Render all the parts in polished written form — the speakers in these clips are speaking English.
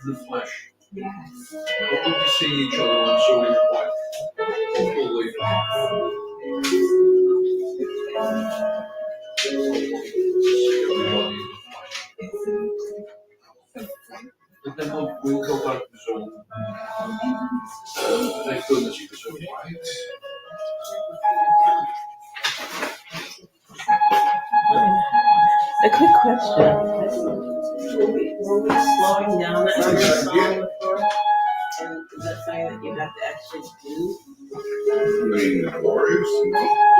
The flesh. But we see each other on so many points. Equally. But then we'll go back to Zoom. Thank goodness for Zoom. A quick question. Were we slowing down that song before? And is that something that you have to actually do? You mean the Glorious?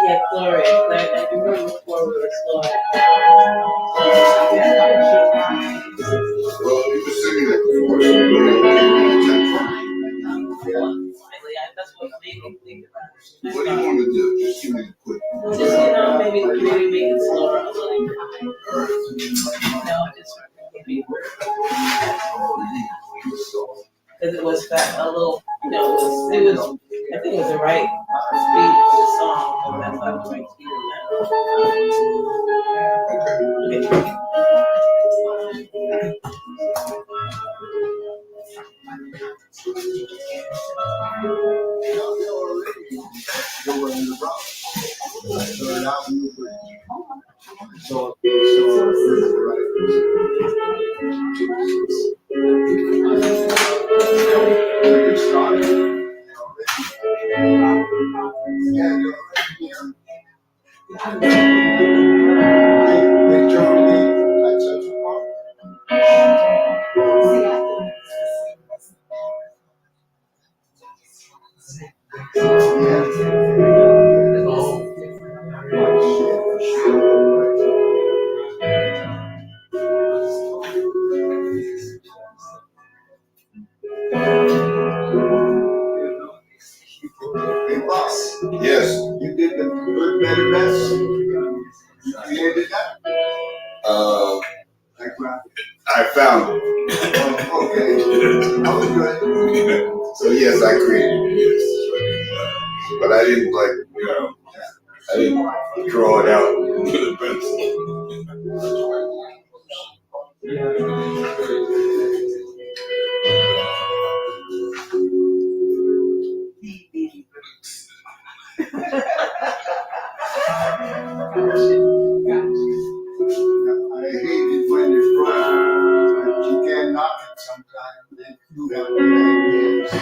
Yeah, Glorious. I remember before we were slowing it down. Well, you were singing it before, so That's what made me think about it. what do you want to do? Just give me a quick. Just, maybe make it slower a little bit. No, just maybe. Because it was a little, it was, I think it was the right speed for the song, but that's not the right speed of that. Okay. Yes. You did the good, better, best. You created that? I found it. Okay. That was good. So yes, I created it, yes. But I didn't I didn't draw it out with a pencil. I hate it when it's broken, but you can't knock it sometimes. Then you have to make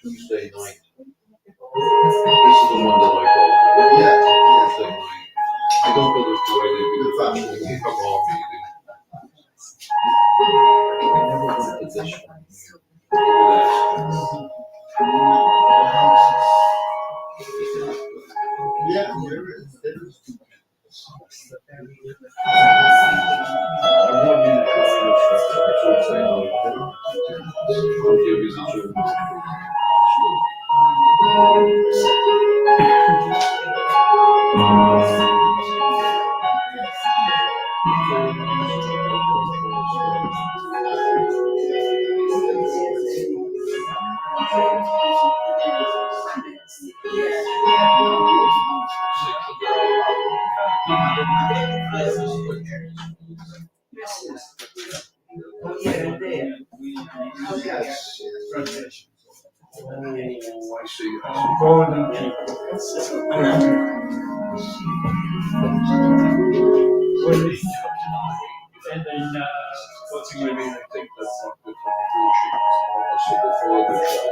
Tuesday night. This is the one that I call. Yeah. Tuesday night. I don't go to Friday because we come off meeting. I never went to this one. Yeah, there is. I want you to Tuesday night. где везучий. I see. Golden people. And then, What's going to mean? I think that's not good for the also before the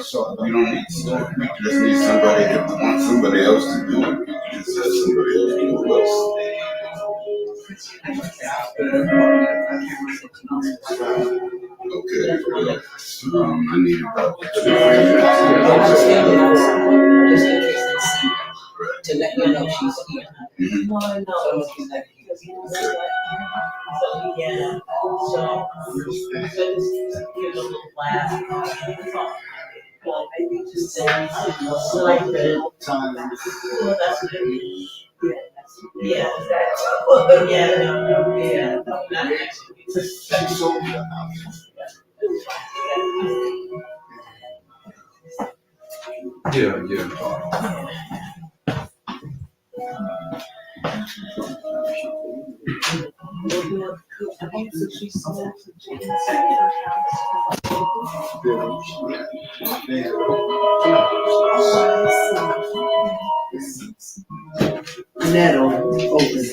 So you don't need to. You just need somebody. If you want somebody else to do it, you just have somebody else do it. Okay. Well, I need about 2 To let you know she's here. Mhm. So she's like, so yeah, so just give a little laugh. Just say, like the time. Well, that's good. Yeah, exactly. Yeah, no, yeah, no, not actually. She sold me the house. Yeah. That'll open.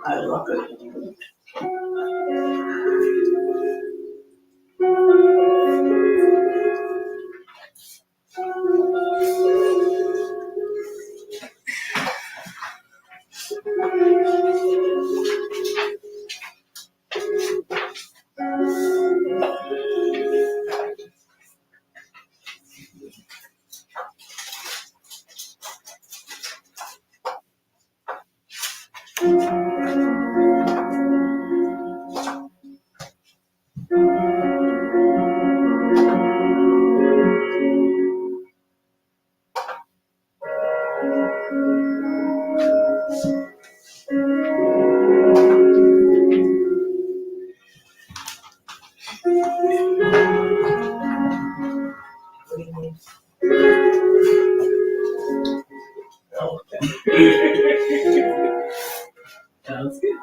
I love it. Sounds good.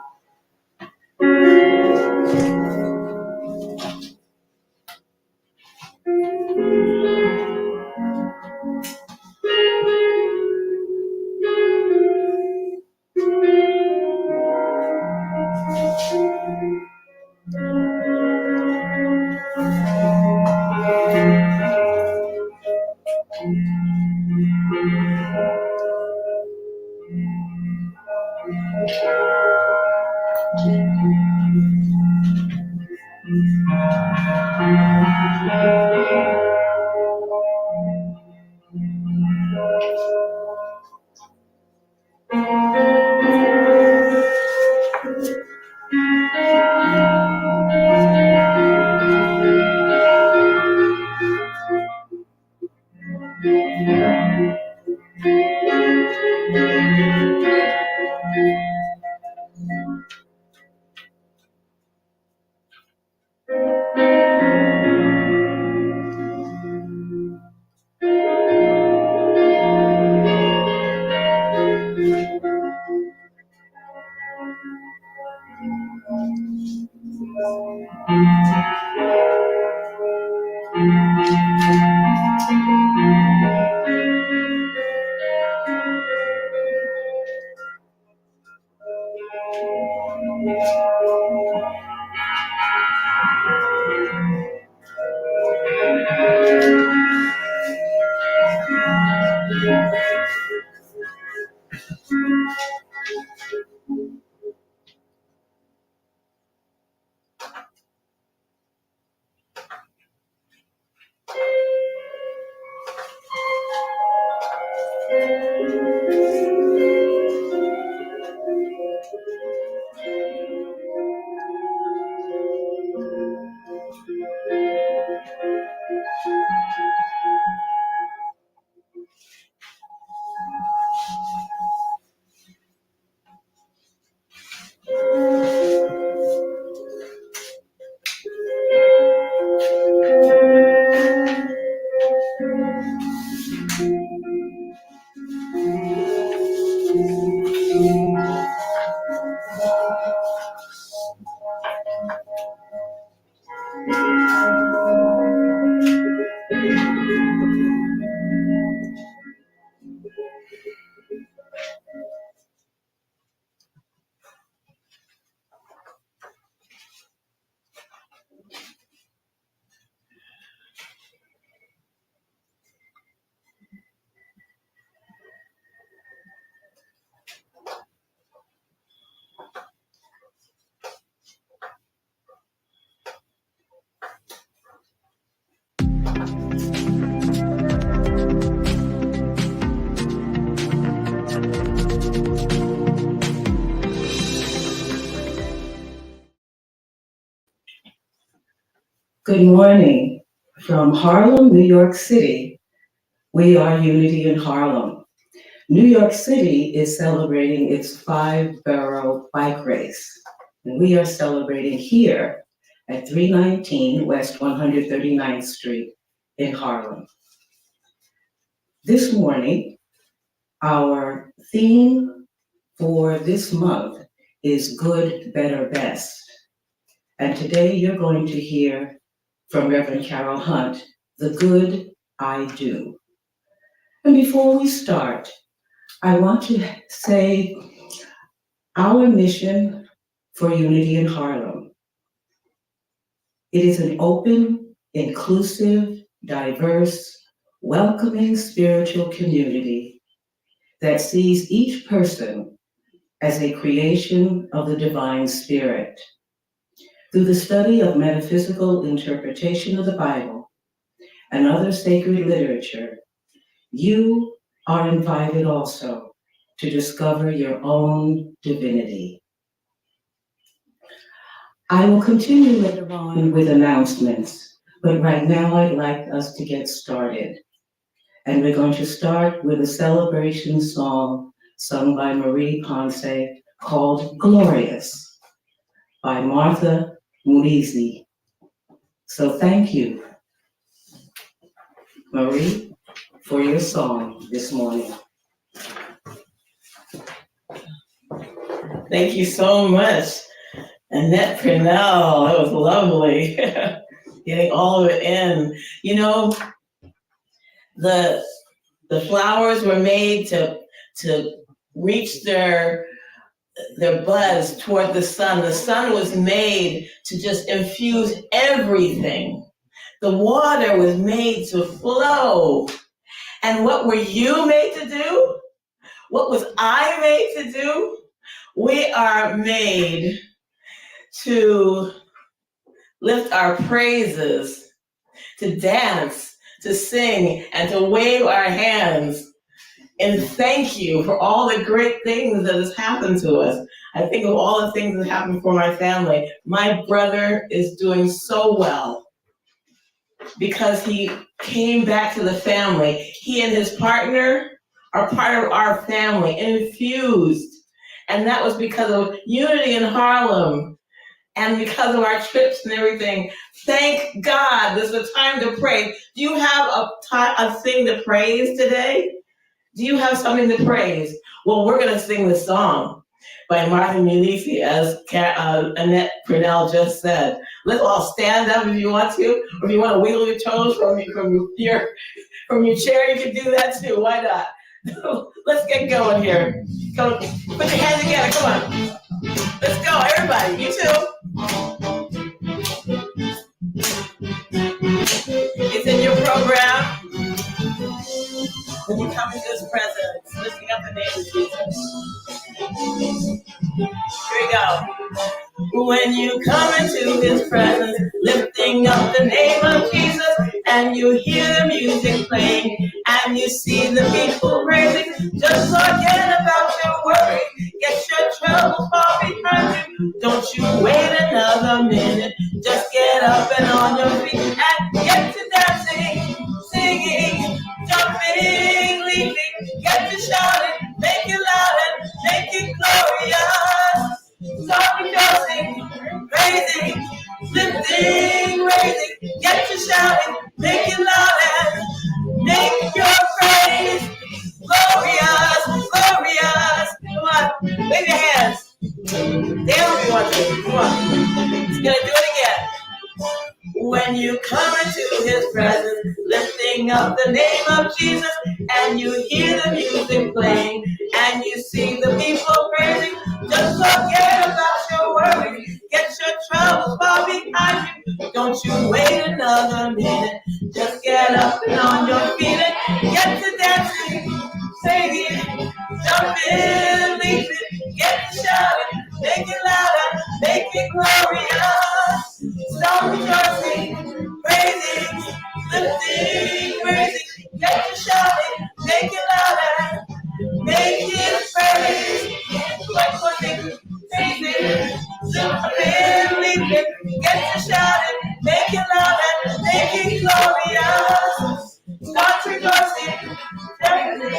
Good morning. From Harlem, New York City, we are Unity in Harlem. New York City is celebrating its 5-borough bike race, and we are celebrating here at 319 West 139th Street in Harlem. This morning, our theme for this month is Good, Better, Best. And today you're going to hear from Reverend Carol Hunt, The Good I Do. And before we start, I want to say our mission for Unity in Harlem. It is an open, inclusive, diverse, welcoming spiritual community that sees each person as a creation of the divine spirit. Through the study of metaphysical interpretation of the Bible and other sacred literature, you are invited also to discover your own divinity. I will continue later on with announcements, but right now I'd like us to get started. And we're going to start with a celebration song sung by Marie Ponce called Glorious by Martha Murizi. So thank you. Marie, for your song this morning. Thank you so much, Annette Purnell. That was lovely. Getting all of it in. You know, the flowers were made to reach their buds toward the sun. The sun was made to just infuse everything. The water was made to flow. And what were you made to do? What was I made to do? We are made to lift our praises, to dance, to sing, and to wave our hands and thank you for all the great things that has happened to us. I think of all the things that happened for my family. My brother is doing so well because he came back to the family. He and his partner are part of our family, infused. And that was because of unity in Harlem and because of our trips and everything. Thank God, there's a time to pray. Do you have a thing to praise today? Do you have something to praise? Well, we're going to sing the song by Martha Munisi, as Annette Purnell just said. Let's all stand up if you want to, or if you want to wiggle your toes from your chair, you can do that too. Why not? Let's get going here. Come, put your hands together. Come on. Let's go, everybody. You too. It's in your program. When you come into His presence, lifting up the name of Jesus. Here we go. When you come into His presence, lifting up the name of Jesus, and you hear the music playing, and you see the people praising, just forget about your worry. Get your troubles far behind you. Don't you wait another minute. Just get up and on your feet and get to dancing, singing, jumping, leaping, get to shouting, make it loud and make it glorious. Start rejoicing, praising, lifting, raising, get to shouting, make it loud and make your praise glorious, glorious. Come on, wave your hands. Dance if you want to. Come on. It's gonna do it again. When you come into His presence, lifting up the name of Jesus, and you hear the music playing, and you see the people praising, just forget about your worries. Get your troubles far behind you. Don't you wait another minute. Just get up and on your feet and get to dancing, singing, jumping, leaping, get to shouting, make it louder, make it glorious. Start rejoicing, praising, lifting, raising, get to shouting, make it louder, make it praise, like pushing, praising, lifting, leaping, get to shouting, make it louder, make it glorious. Start rejoicing, praising,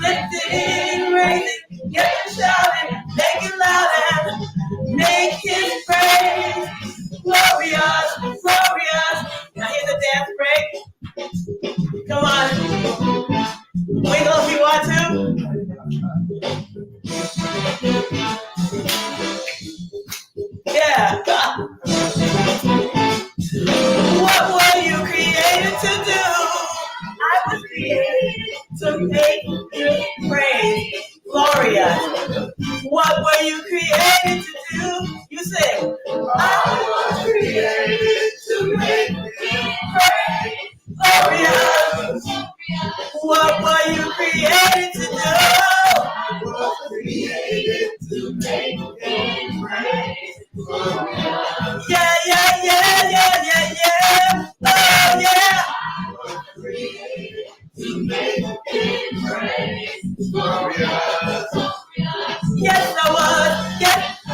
lifting, raising, get to shouting, make it louder, make it praise. Glorious, glorious. Now here's a dance break. Come on. Wiggle if you want to. Yeah. What were you created to do? I was created to make you praise. Glorious. What were you created to do? You sing. I was created to make you praise. Glorious. What were you created to do? I was created to make you praise. Yeah, yeah, yeah, yeah, yeah, yeah. Oh, yeah. I was created to make you praise. Glorious. Yes, I was. Yes, I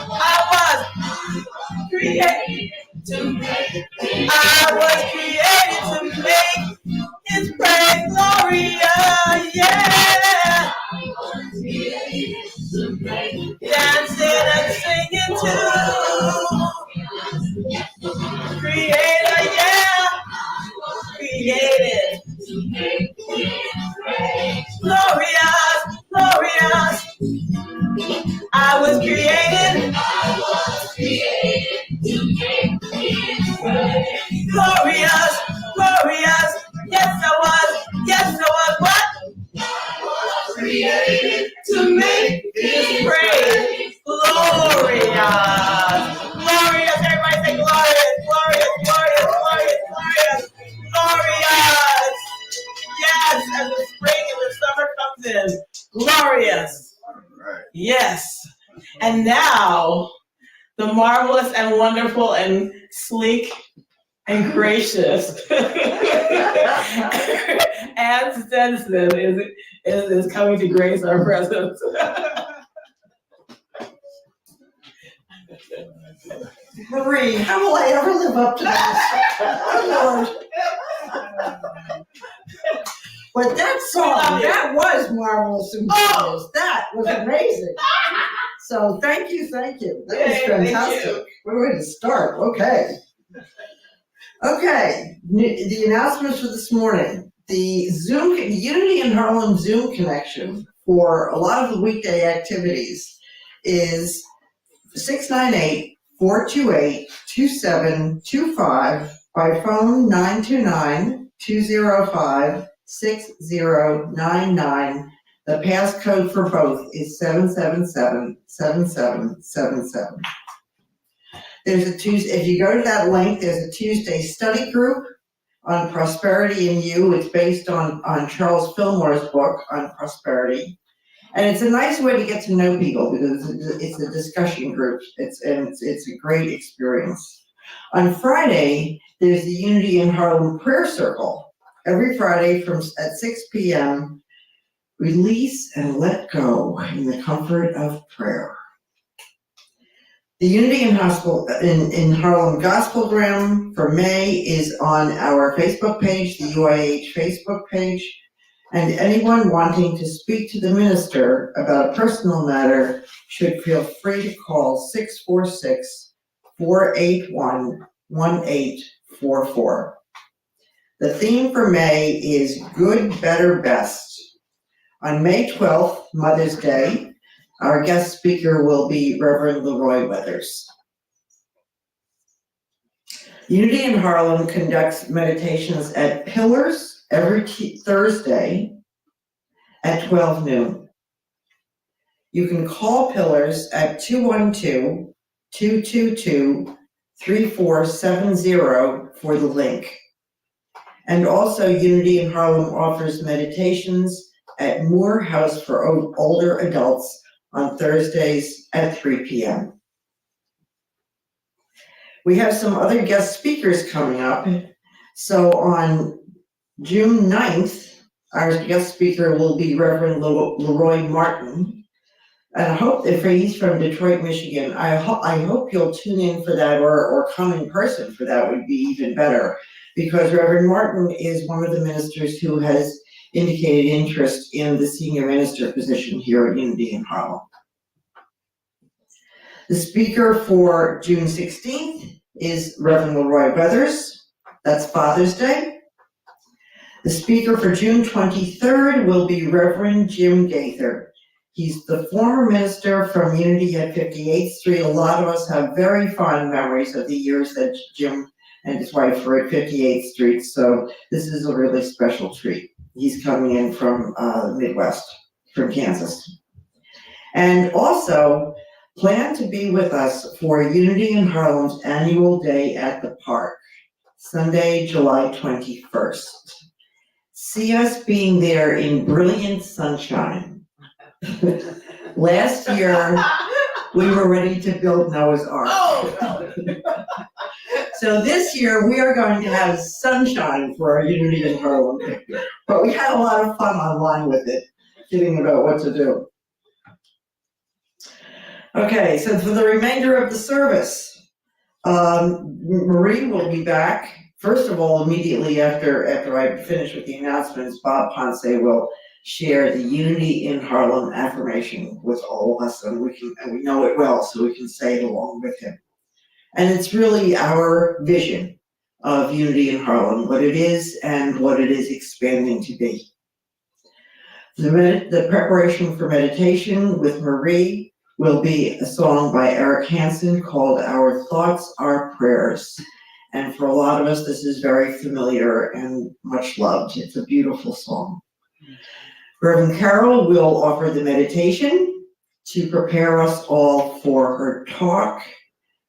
was created to make. I was created to make His praise glorious. Yeah. I was created to make. Dancing and singing too. Creator, yeah. Created created to make His praise glorious. Glorious, everybody say glorious, glorious, glorious, glorious, glorious, glorious. Yes, as the spring and the summer comes in, glorious. Right. Yes. And now, the marvelous and wonderful and sleek and gracious Ann Stenson is coming to grace our presence. Marie, how will I ever live up to this? Oh, Lord. But that song, that was marvelous and glorious. That was amazing. So thank you. That was Yay, thank fantastic. you. Where to start? Okay. The announcements for this morning. The Unity in Harlem Zoom connection for a lot of the weekday activities is 698-428-2725 by phone 929-205-6099. The passcode for both is 777-7777. There's a Tuesday, if you go to that link, there's a Tuesday study group on prosperity in you. It's based on Charles Fillmore's book on prosperity. And it's a nice way to get to know people because it's a discussion group. It's a great experience. On Friday, there's the Unity in Harlem Prayer Circle. Every Friday at 6 p.m., release and let go in the comfort of prayer. The Unity in Harlem Gospelgram for May is on our Facebook page, the UIH Facebook page. And anyone wanting to speak to the minister about a personal matter should feel free to call 646-481-1844. The theme for May is Good, Better, Best. On May 12th, Mother's Day, our guest speaker will be Reverend Leroy Weathers. Unity in Harlem conducts meditations at Pillars every Thursday at 12 noon. You can call Pillars at 212-222-3470 for the link. And also Unity in Harlem offers meditations at Moore House for older adults on Thursdays at 3 p.m. We have some other guest speakers coming up. So on June 9th, our guest speaker will be Reverend Leroy Martin. And I hope if he's from Detroit, Michigan, I hope you'll tune in for that or come in person for that would be even better. Because Reverend Martin is one of the ministers who has indicated interest in the senior minister position here at Unity in Harlem. The speaker for June 16th is Reverend Leroy Weathers. That's Father's Day. The speaker for June 23rd will be Reverend Jim Gaither. He's the former minister from Unity at 58th Street. A lot of us have very fond memories of the years that Jim and his wife were at 58th Street, so this is a really special treat. He's coming in from the Midwest, from Kansas. And also, plan to be with us for Unity in Harlem's annual day at the park, Sunday, July 21st. See us being there in brilliant sunshine. Last year, we were ready to build Noah's Ark. So this year, we are going to have sunshine for our Unity in Harlem picnic. But we had a lot of fun online with it, kidding about what to do. Okay, so for the remainder of the service, Marie will be back. First of all, immediately after I finish with the announcements, Bob Ponce will share the Unity in Harlem affirmation with all of us, and we know it well, so we can say it along with him. And it's really our vision of Unity in Harlem, what it is and what it is expanding to be. The preparation for meditation with Marie will be a song by Eric Hansen called Our Thoughts, Our Prayers. And for a lot of us, this is very familiar and much loved. It's a beautiful song. Reverend Carol will offer the meditation to prepare us all for her talk.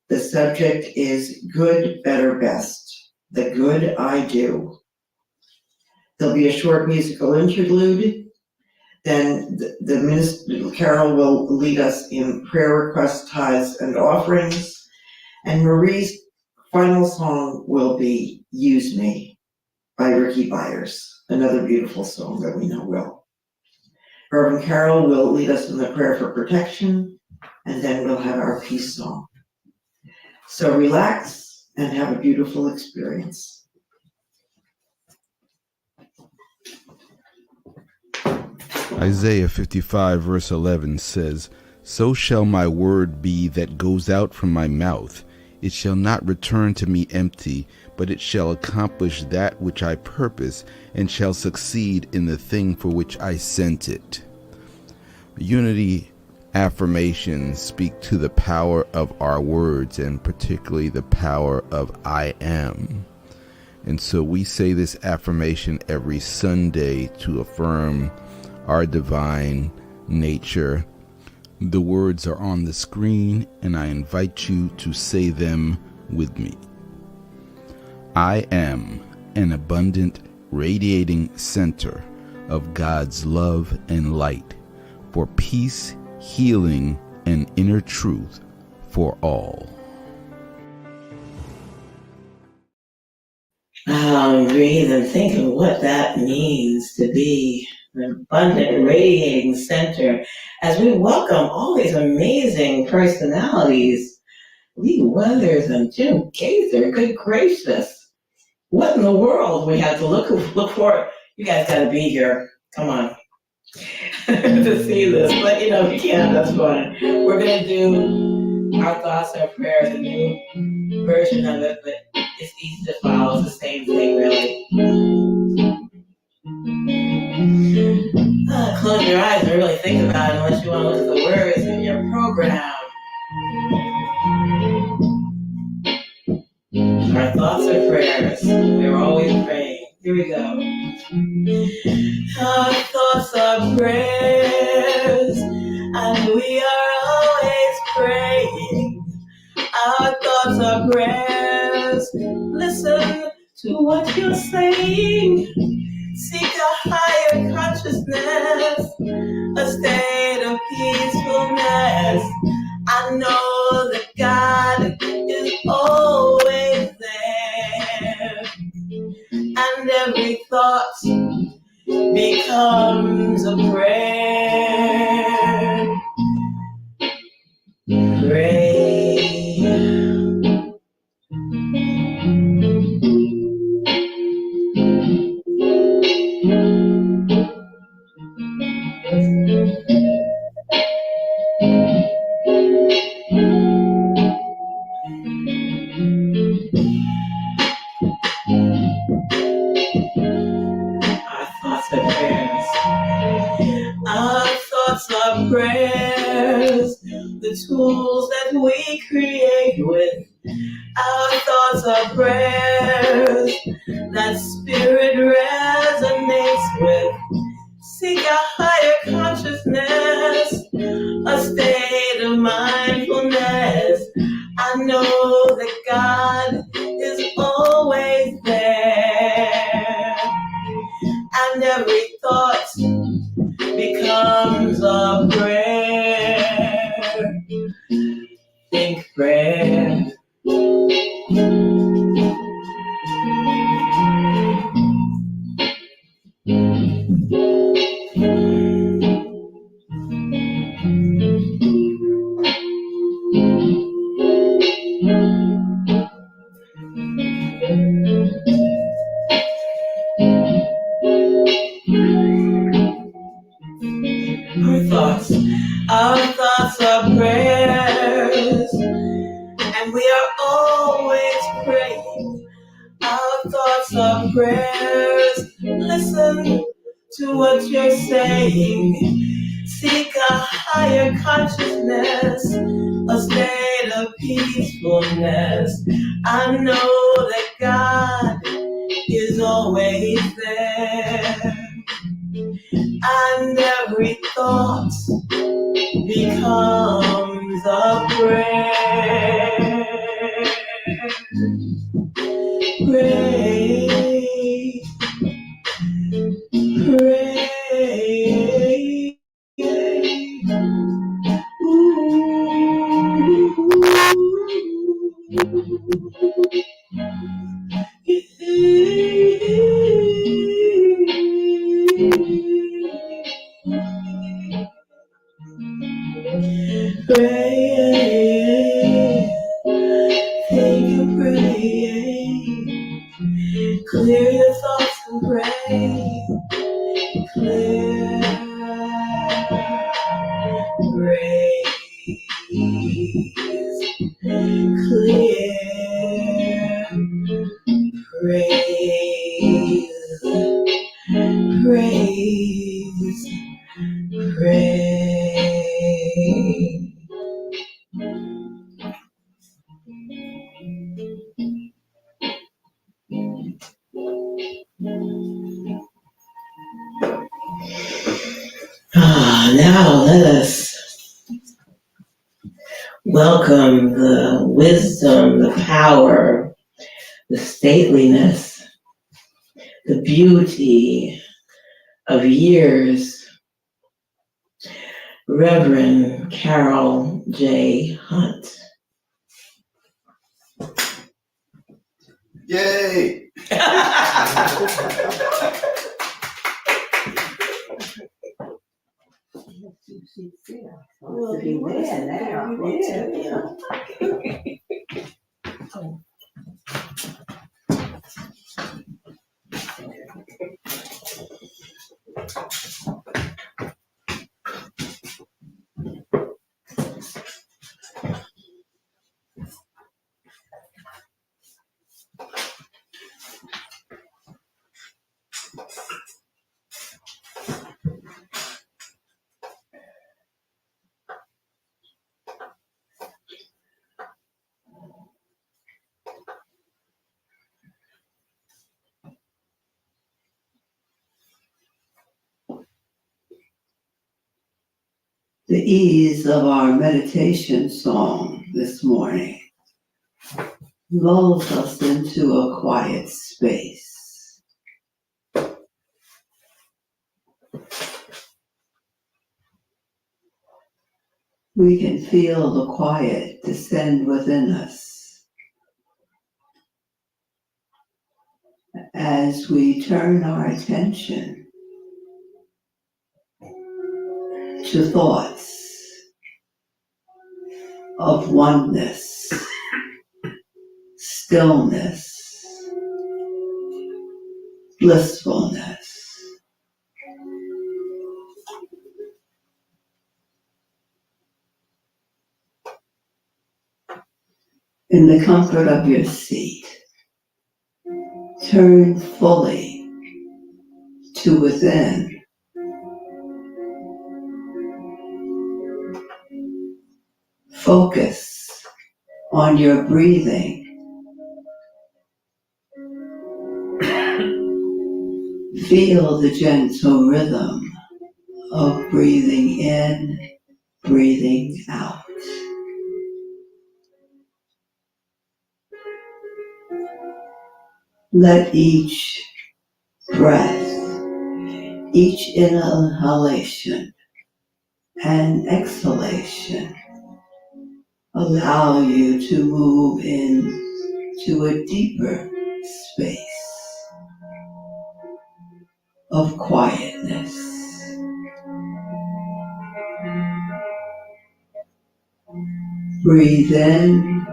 The subject is good, better, best. The good I do. There'll be a short musical interlude. Then the minister, Carol, will lead us in prayer requests, tithes, and offerings. And Marie's final song will be Use Me by Ricky Byers, another beautiful song that we know well. Reverend Carol will lead us in the prayer for protection, and then we'll have our peace song. So relax and have a beautiful experience. Isaiah 55 verse 11 says, "So shall my word be that goes out from my mouth. It shall not return to me empty, but it shall accomplish that which I purpose, and shall succeed in the thing for which I sent it." Unity affirmations speak to the power of our words, and particularly the power of I am. And so we say this affirmation every Sunday to affirm our divine nature. The words are on the screen, and I invite you to say them with me. I am an abundant, radiating center of God's love and light for peace, healing, and inner truth for all. Breathe and think of what that means to be an abundant, radiating center as we welcome all these amazing personalities. Lee Weathers and Jim Gaither, good gracious. What in the world we have to look for? You guys gotta be here. Come on. To see this, but you know, if you can't, that's fine. We're gonna do our thoughts, our prayers, a new version of it, but it's easy to follow. It's the same thing, really. Close your eyes and really think about it unless you want to look at the words in your program. Our thoughts are prayers. We're always praying. Here we go. Our thoughts are prayers, and we are always praying. Our thoughts are prayers. Listen to what you're saying. Seek a higher consciousness, a state of peacefulness. I know that God is always there, and every thought becomes a prayer. Pray. Our thoughts are prayers, the tools that we create with. Our thoughts are prayers that spirit resonates with. Seek a higher consciousness, a state of mindfulness. I know that God is always there, and every thought becomes a prayer. Think prayer. Our thoughts are prayers, and we are always praying. Our thoughts are prayers. Listen to what you're saying. Seek a higher consciousness, a state of peacefulness. I know that God is always there. I thoughts becomes a prayer. Pray, pray. Pray, take a pray, clear your thoughts and pray, clear, praise, praise, praise. Now let us welcome the wisdom, the power, the stateliness, the beauty of years, Reverend Carol J. Hunt. Yay! Well, he was there. The ease of our meditation song this morning lulls us into a quiet space. We can feel the quiet descend within us as we turn our attention to thoughts of oneness, stillness, blissfulness. In the comfort of your seat, turn fully to within. Focus on your breathing. Feel the gentle rhythm of breathing in, breathing out. Let each breath, each inhalation and exhalation allow you to move into a deeper space of quietness. Breathe in,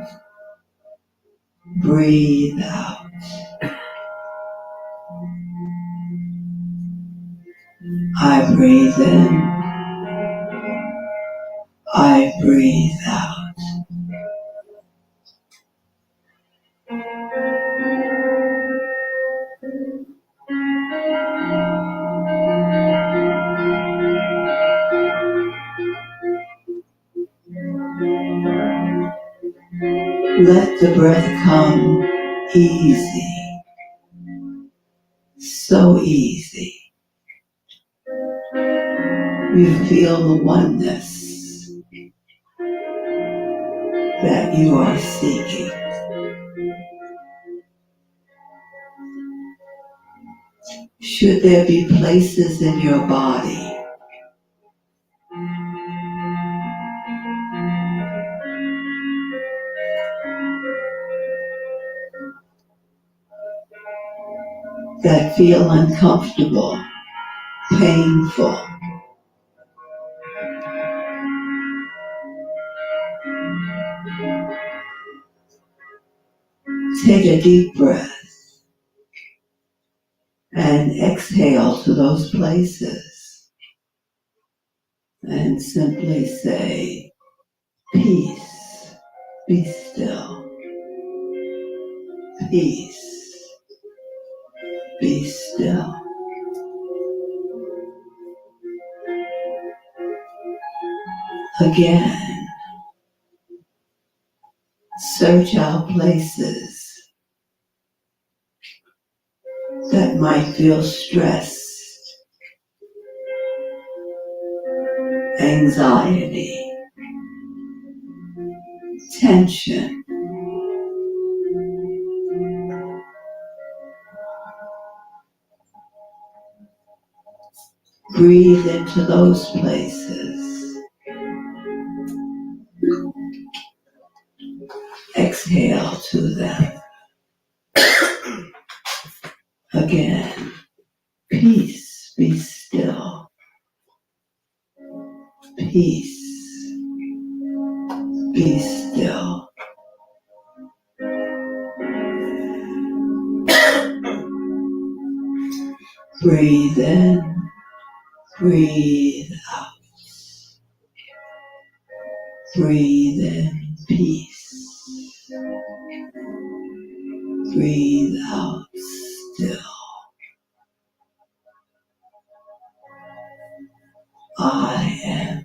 breathe out. I breathe in, I breathe out. Let the breath come easy, so easy. You feel the oneness that you are seeking. Should there be places in your body that feel uncomfortable, painful, take a deep breath and exhale to those places and simply say, peace, be still, peace, be still. Again, search out places that might feel stressed, anxiety, tension. Breathe into those places. Exhale to them. Again, peace, be still. Peace, be still. Breathe in, breathe out. Breathe in peace. Breathe out still. I am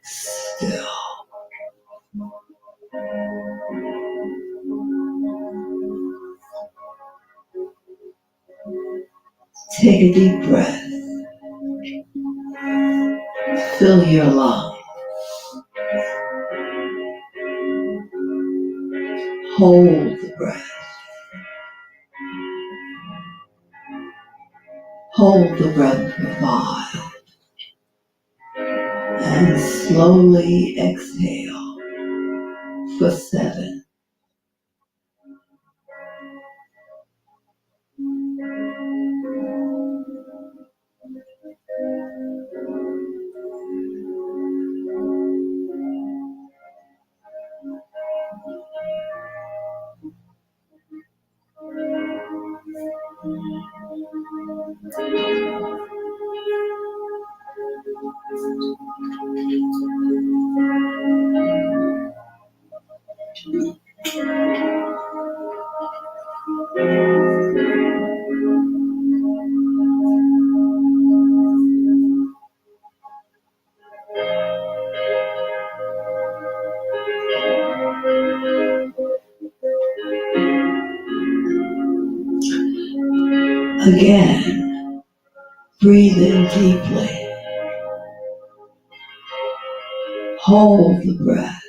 still. Take a deep breath. Fill your lungs. Hold the breath. Hold the breath for 5. And slowly exhale for 7. Again, breathe in deeply. Hold the breath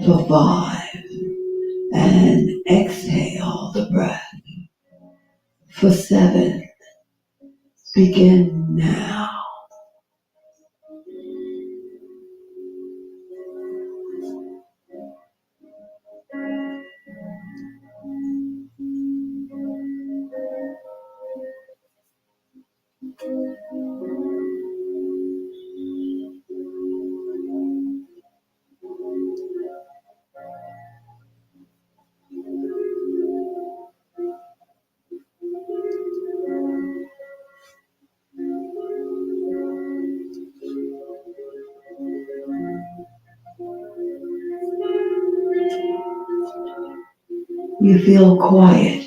for 5. And exhale the breath for 7. Begin now. You feel quiet.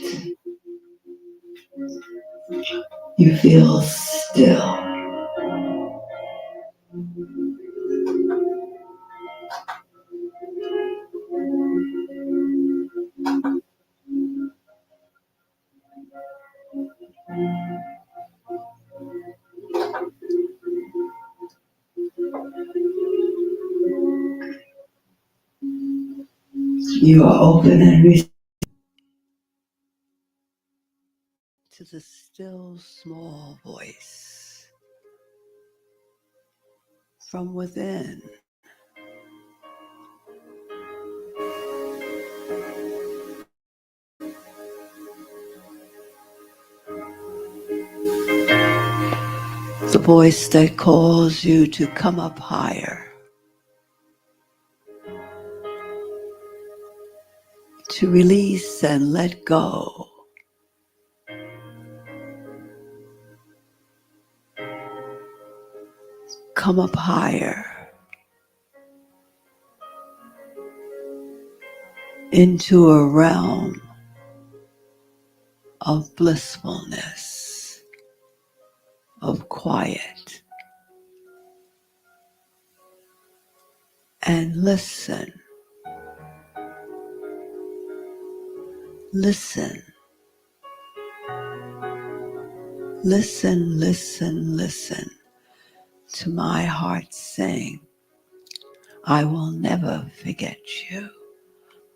You feel still. You are open and receptive to the still small voice from within. The voice that calls you to come up higher, to release and let go, come up higher into a realm of blissfulness, of quiet, and listen. Listen. Listen, listen, listen to my heart sing. I will never forget you.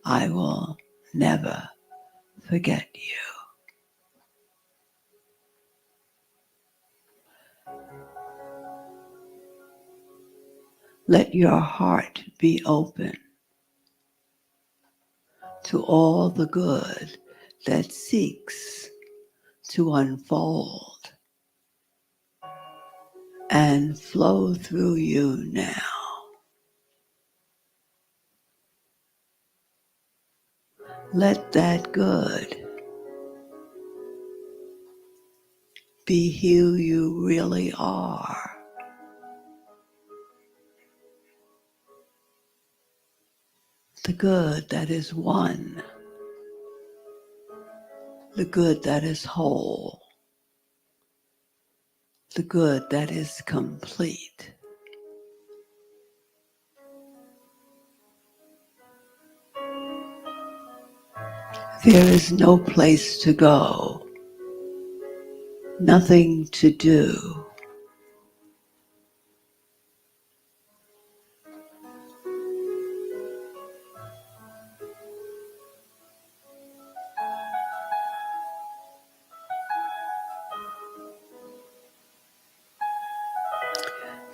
I will never forget you. Let your heart be open to all the good that seeks to unfold and flow through you now. Let that good be who you really are. The good that is one. The good that is whole. The good that is complete. There is no place to go, nothing to do.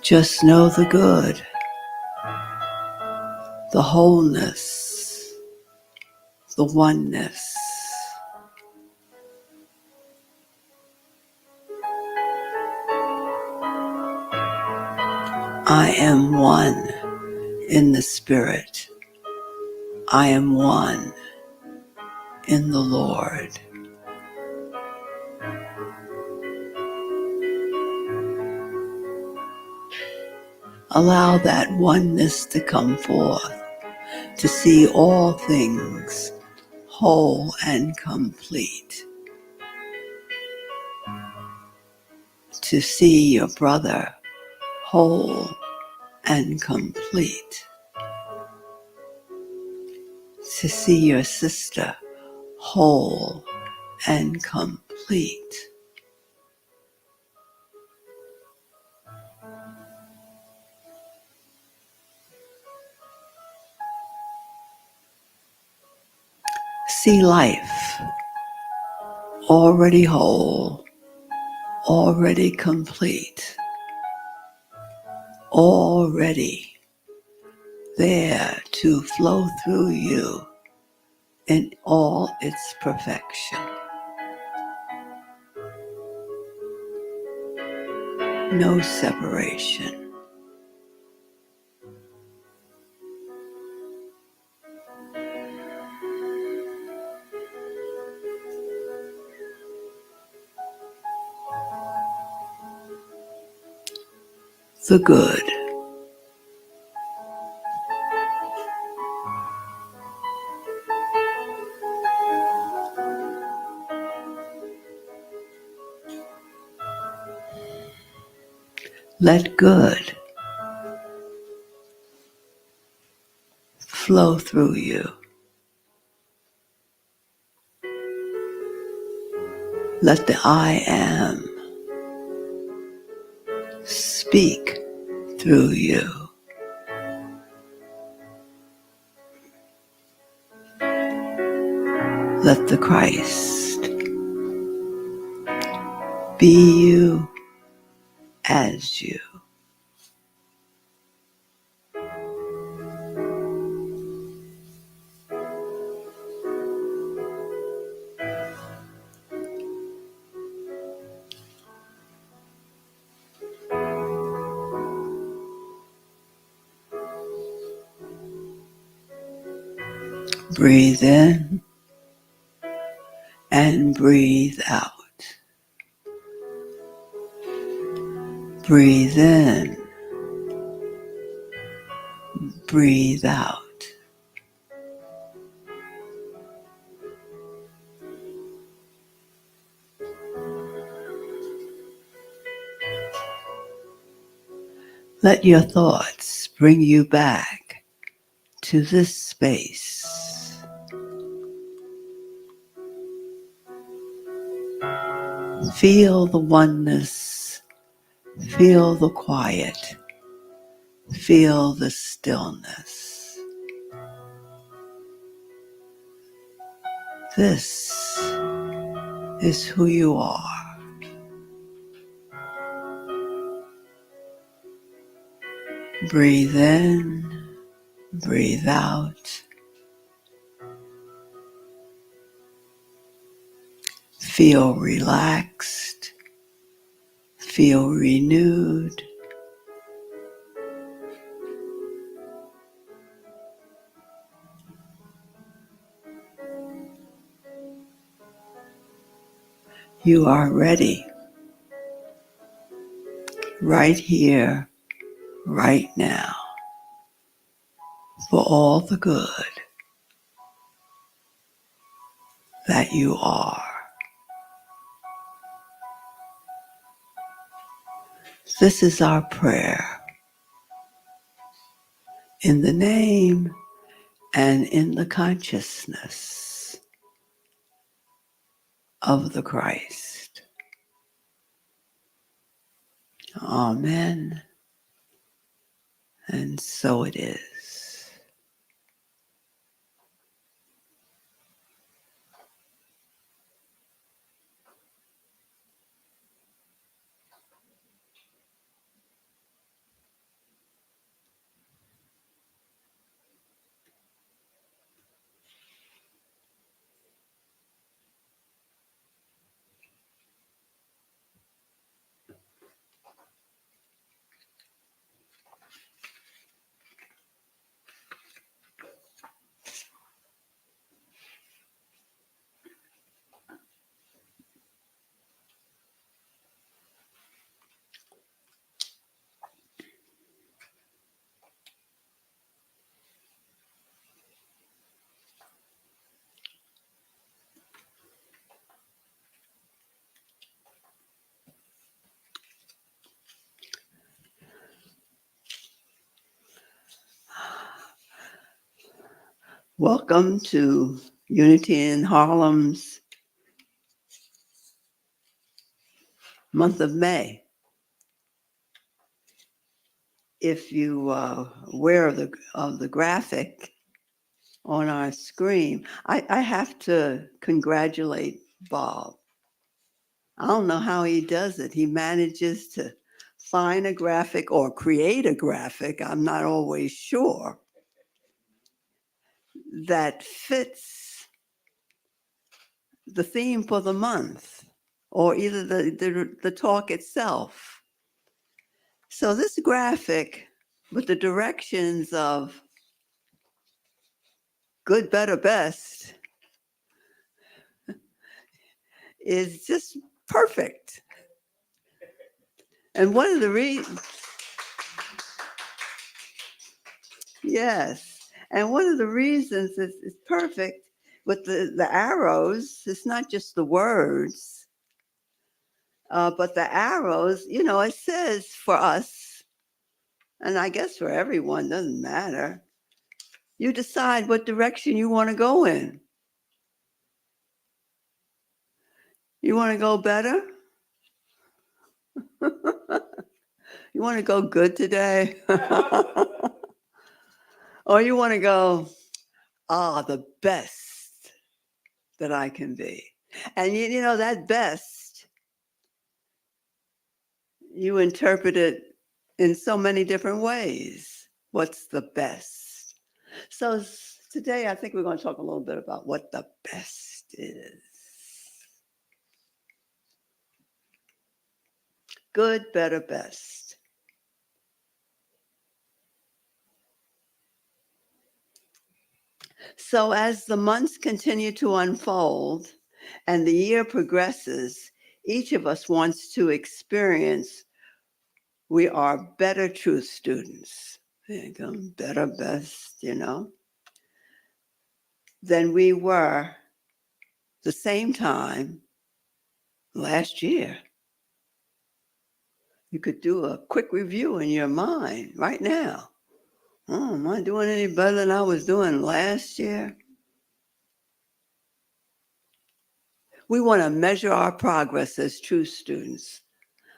Just know the good, the wholeness, the oneness. I am one in the Spirit. I am one in the Lord. Allow that oneness to come forth, to see all things whole and complete, to see your brother whole and complete, to see your sister whole and complete. See life already whole, already complete, already there to flow through you in all its perfection. No separation. The good. Let good flow through you. Let the I am speak through you. Let the Christ be you as you. Breathe in and breathe out. Breathe in, breathe out. Let your thoughts bring you back to this space. Feel the oneness, feel the quiet, feel the stillness. This is who you are. Breathe in, breathe out. Feel relaxed, feel renewed. You are ready, right here, right now, for all the good that you are. This is our prayer in the name and in the consciousness of the Christ. Amen. And so it is. Welcome to Unity in Harlem's month of May. If you are aware of the graphic on our screen, I have to congratulate Bob. I don't know how he does it. He manages to find a graphic or create a graphic, I'm not always sure, that fits the theme for the month or either the talk itself. So this graphic with the directions of good, better, best is just perfect. And one of the reasons, yes, and one of the reasons it's perfect with the arrows, it's not just the words, but the arrows, it says for us, and I guess for everyone, doesn't matter. You decide what direction you want to go in. You want to go better? You want to go good today? Or you want to go, the best that I can be. And you know, that best, you interpret it in so many different ways. What's the best? So today, I think we're going to talk a little bit about what the best is. Good, better, best. So as the months continue to unfold and the year progresses, each of us wants to experience we are better truth students. There you go, better, best, you know, than we were the same time last year. You could do a quick review in your mind right now. Oh, am I doing any better than I was doing last year? We want to measure our progress as truth students.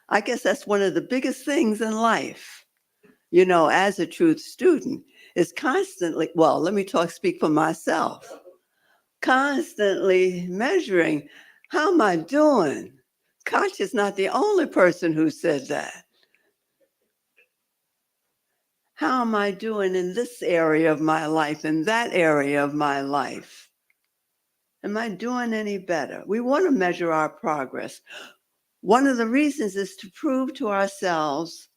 I guess that's one of the biggest things in life. You know, as a truth student, is constantly, well, let me speak for myself, constantly measuring, how am I doing? Koch is not the only person who said that. How am I doing in this area of my life, in that area of my life? Am I doing any better? We want to measure our progress. One of the reasons is to prove to ourselves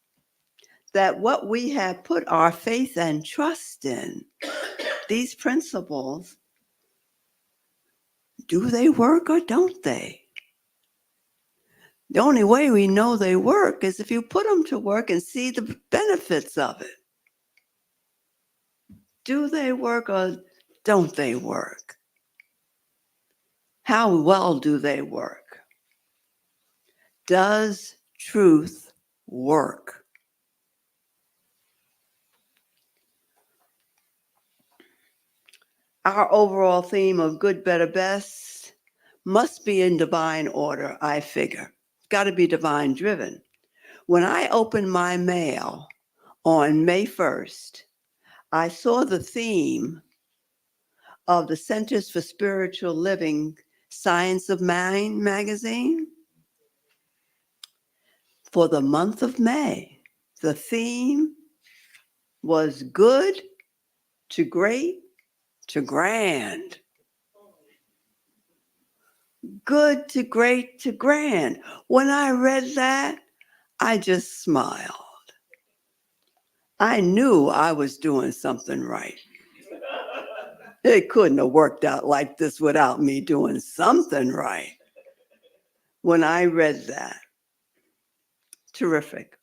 that what we have put our faith and trust in, these principles, do they work or don't they? The only way we know they work is if you put them to work and see the benefits of it. Do they work or don't they work? How well do they work? Does truth work? Our overall theme of good, better, best must be in divine order, I figure. Got to be divine driven. When I opened my mail on May 1st, I saw the theme of the Centers for Spiritual Living Science of Mind magazine for the month of May. The theme was good to great to grand. Good to great to grand. When I read that, I just smiled. I knew I was doing something right. It couldn't have worked out like this without me doing something right. When I read that, terrific.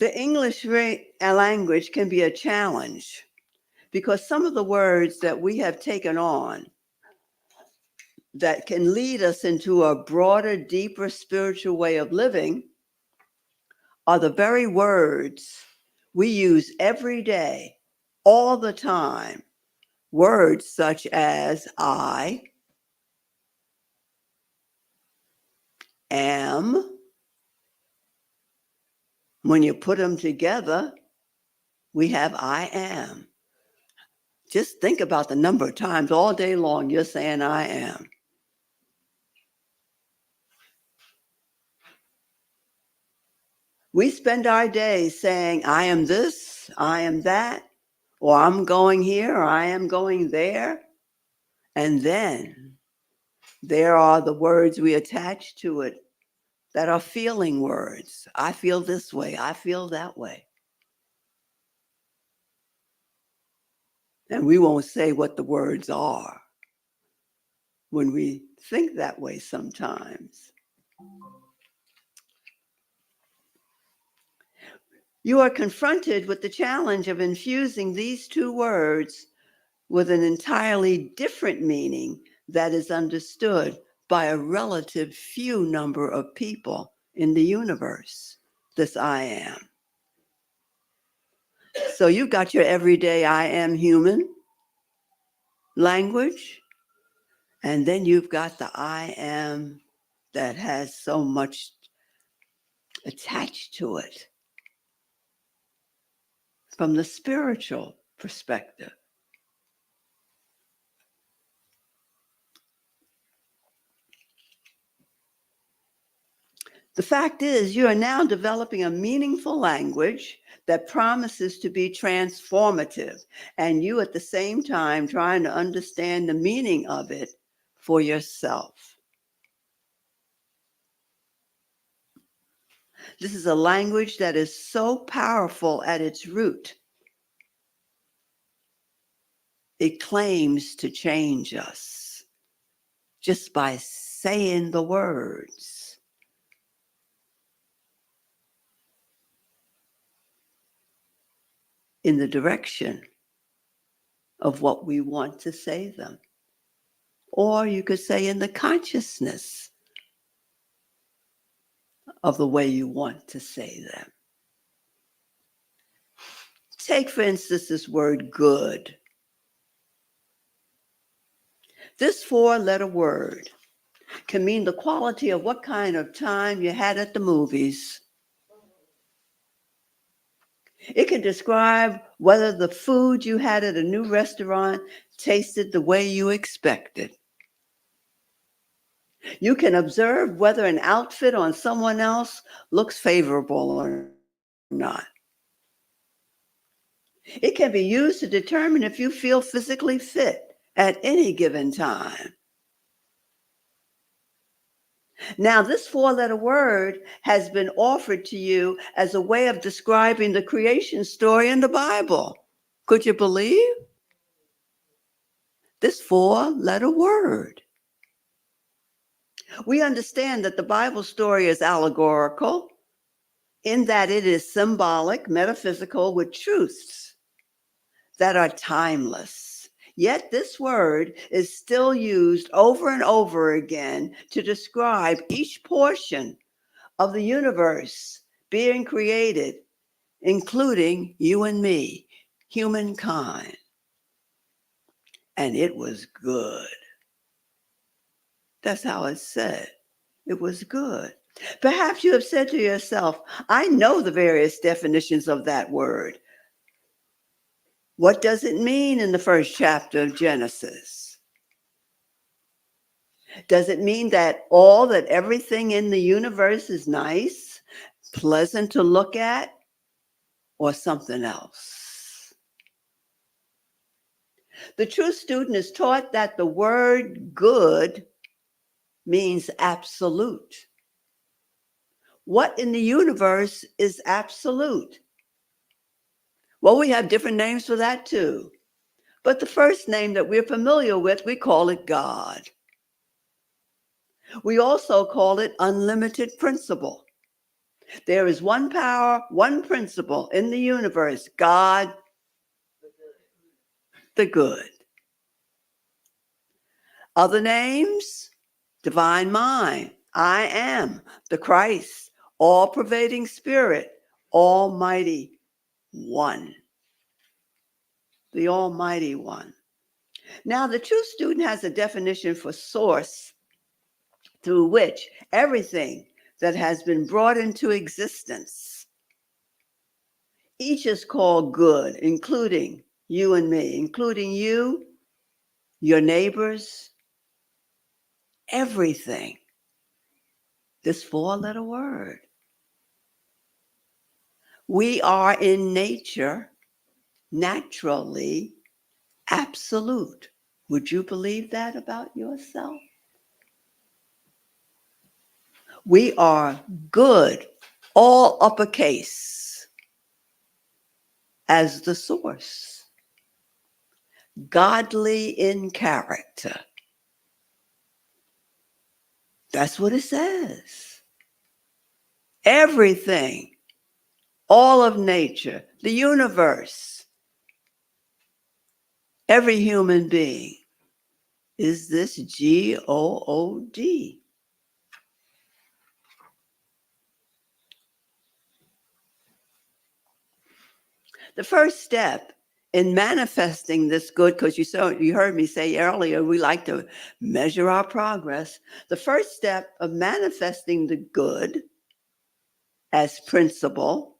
The English language can be a challenge because some of the words that we have taken on that can lead us into a broader, deeper spiritual way of living are the very words we use every day, all the time. Words such as I am. When you put them together, we have I am. Just think about the number of times all day long you're saying I am. We spend our days saying, I am this, I am that, or I'm going here, or I am going there. And then there are the words we attach to it that are feeling words. I feel this way, I feel that way. And we won't say what the words are when we think that way sometimes. You are confronted with the challenge of infusing these two words with an entirely different meaning that is understood by a relative few number of people in the universe, this I am. So you've got your everyday I am human language, and then you've got the I am that has so much attached to it from the spiritual perspective. The fact is, you are now developing a meaningful language that promises to be transformative, and you at the same time trying to understand the meaning of it for yourself. This is a language that is so powerful at its root. It claims to change us just by saying the words. In the direction of what we want to say them. Or you could say in the consciousness of the way you want to say them. Take, for instance, this word good. This four-letter word can mean the quality of what kind of time you had at the movies. It can describe whether the food you had at a new restaurant tasted the way you expected. You can observe whether an outfit on someone else looks favorable or not. It can be used to determine if you feel physically fit at any given time. Now, this four-letter word has been offered to you as a way of describing the creation story in the Bible. Could you believe? This four-letter word. We understand that the Bible story is allegorical in that it is symbolic, metaphysical, with truths that are timeless. Yet this word is still used over and over again to describe each portion of the universe being created, including you and me, humankind. And it was good. That's how it's said. It was good. Perhaps you have said to yourself, I know the various definitions of that word. What does it mean in the first chapter of Genesis? Does it mean that everything in the universe is nice, pleasant to look at, or something else? The true student is taught that the word good means absolute. What in the universe is absolute? Well, we have different names for that too. But the first name that we're familiar with, we call it God. We also call it unlimited principle. There is one power, one principle in the universe, God, the good. Other names, divine mind, I am, the Christ, all-pervading spirit, almighty one. The almighty one. Now, the true student has a definition for source through which everything that has been brought into existence, each is called good, including you and me, including you, your neighbors, everything. This four-letter word. We are in nature naturally absolute. Would you believe that about yourself? We are good, all uppercase, as the source. Godly in character. That's what it says. Everything, all of nature, the universe, every human being is this G-O-O-D. The first step in manifesting this good, because you heard me say earlier, we like to measure our progress. The first step of manifesting the good as principle,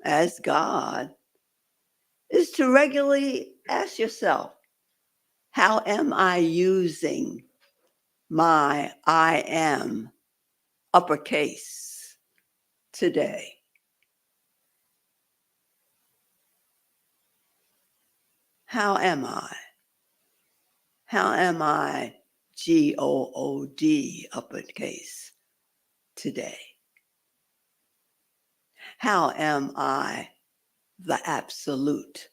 as God, is to regularly ask yourself, how am I using my I am uppercase? today. How am I? How am I, God, uppercase, today? How am I the absolute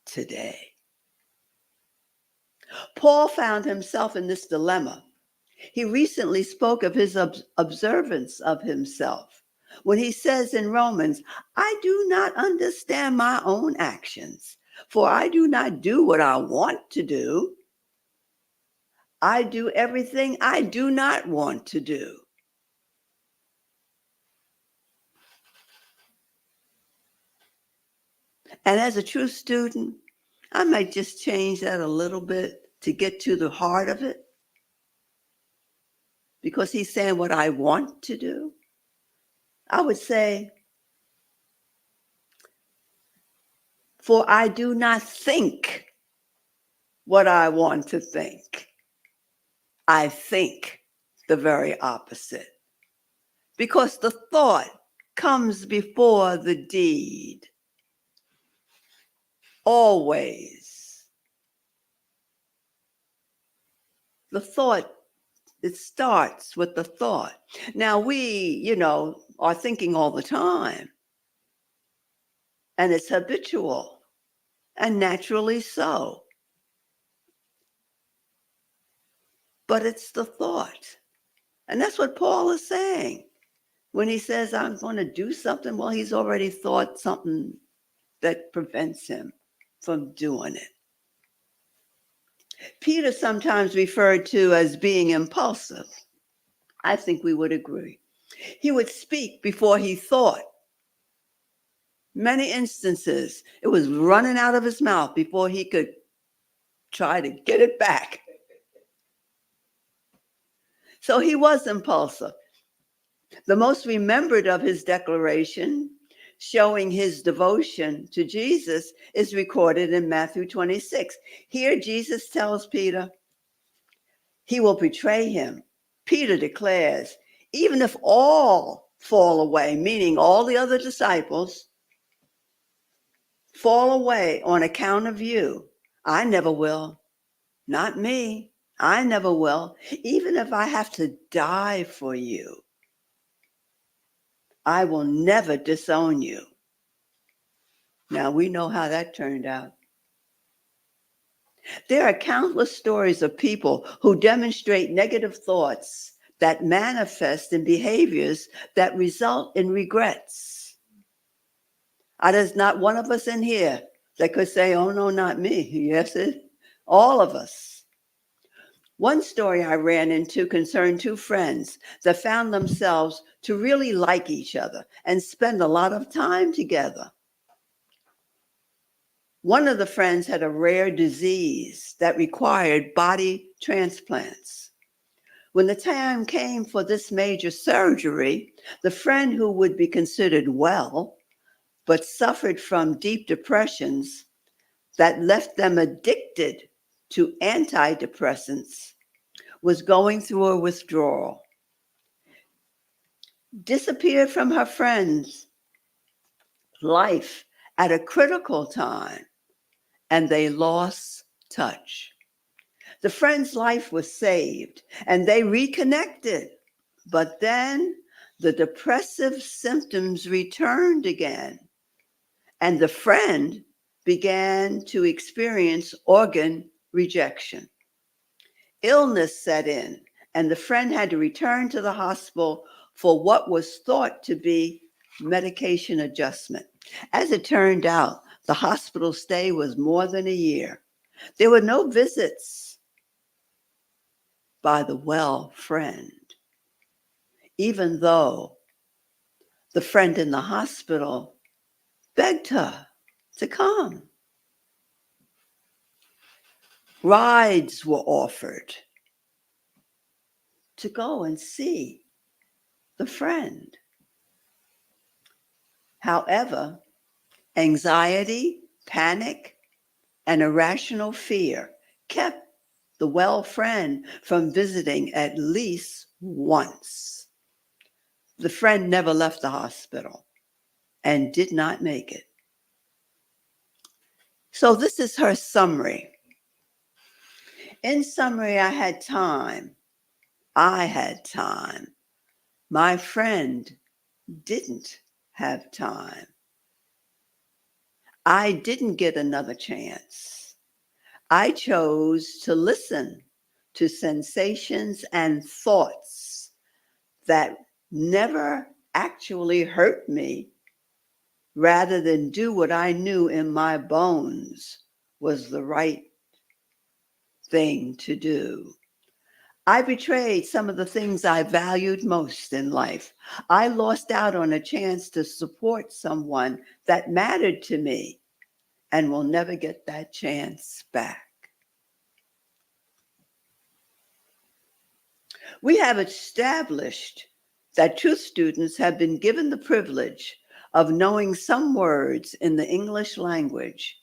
today? Paul found himself in this dilemma. He recently spoke of his observance of himself when he says in Romans, I do not understand my own actions, for I do not do what I want to do. I do everything I do not want to do. And as a true student, I might just change that a little bit to get to the heart of it. Because he's saying what I want to do. I would say, for I do not think what I want to think. I think the very opposite. Because the thought comes before the deed. Always. The thought, it starts with the thought. Now we, are thinking all the time. And it's habitual and naturally so. But it's the thought. And that's what Paul is saying. When he says, I'm going to do something, well, he's already thought something that prevents him from doing it. Peter sometimes referred to as being impulsive. I think we would agree. He would speak before he thought. Many instances, it was running out of his mouth before he could try to get it back. So he was impulsive. The most remembered of his declaration, showing his devotion to Jesus, is recorded in Matthew 26. Here, Jesus tells Peter he will betray him. Peter declares, even if all fall away, meaning all the other disciples fall away on account of you, I never will. Not me. I never will. Even if I have to die for you, I will never disown you. Now, we know how that turned out. There are countless stories of people who demonstrate negative thoughts that manifest in behaviors that result in regrets. There's not one of us in here that could say, oh, no, not me. Yes, all of us. One story I ran into concerned two friends that found themselves to really like each other and spend a lot of time together. One of the friends had a rare disease that required body transplants. When the time came for this major surgery, the friend who would be considered well, but suffered from deep depressions that left them addicted to antidepressants, was going through a withdrawal. Disappeared from her friend's life at a critical time, and they lost touch. The friend's life was saved, and they reconnected. But then the depressive symptoms returned again, and the friend began to experience organ rejection. Illness set in, and the friend had to return to the hospital for what was thought to be medication adjustment. As it turned out, the hospital stay was more than a year. There were no visits by the well friend, even though the friend in the hospital begged her to come. Rides were offered to go and see the friend. However, anxiety, panic, and irrational fear kept the well friend from visiting at least once. The friend never left the hospital and did not make it. So this is her summary. In summary, I had time. I had time. My friend didn't have time. I didn't get another chance. I chose to listen to sensations and thoughts that never actually hurt me, rather than do what I knew in my bones was the right thing to do. I betrayed some of the things I valued most in life. I lost out on a chance to support someone that mattered to me and will never get that chance back. We have established that truth students have been given the privilege of knowing some words in the English language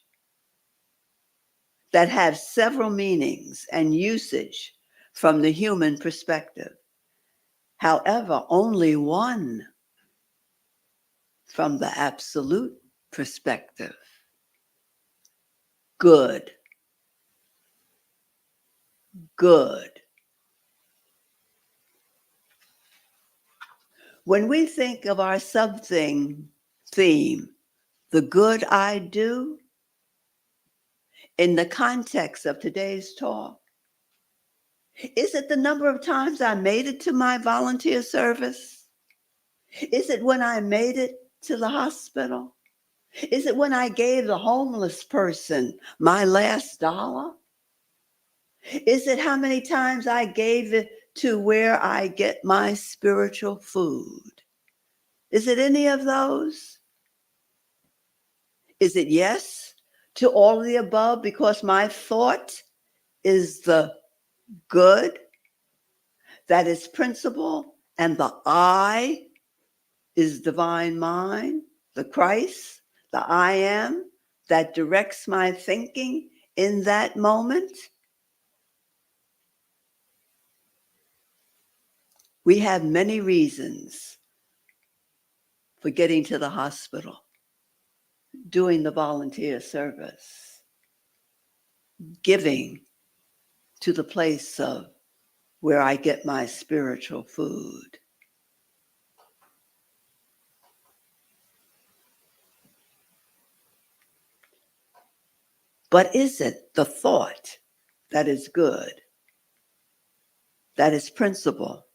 that have several meanings and usage from the human perspective. However, only one from the absolute perspective. Good. Good. When we think of our theme, the good I do, in the context of today's talk, is it the number of times I made it to my volunteer service? Is it when I made it to the hospital? Is it when I gave the homeless person my last dollar? Is it how many times I gave it to where I get my spiritual food? Is it any of those? Is it yes to all of the above because my thought is the good, that is principle, and the I is divine mind, the Christ, the I am that directs my thinking in that moment? We have many reasons for getting to the hospital, doing the volunteer service, giving to the place of where I get my spiritual food. But is it the thought that is good, that is principle,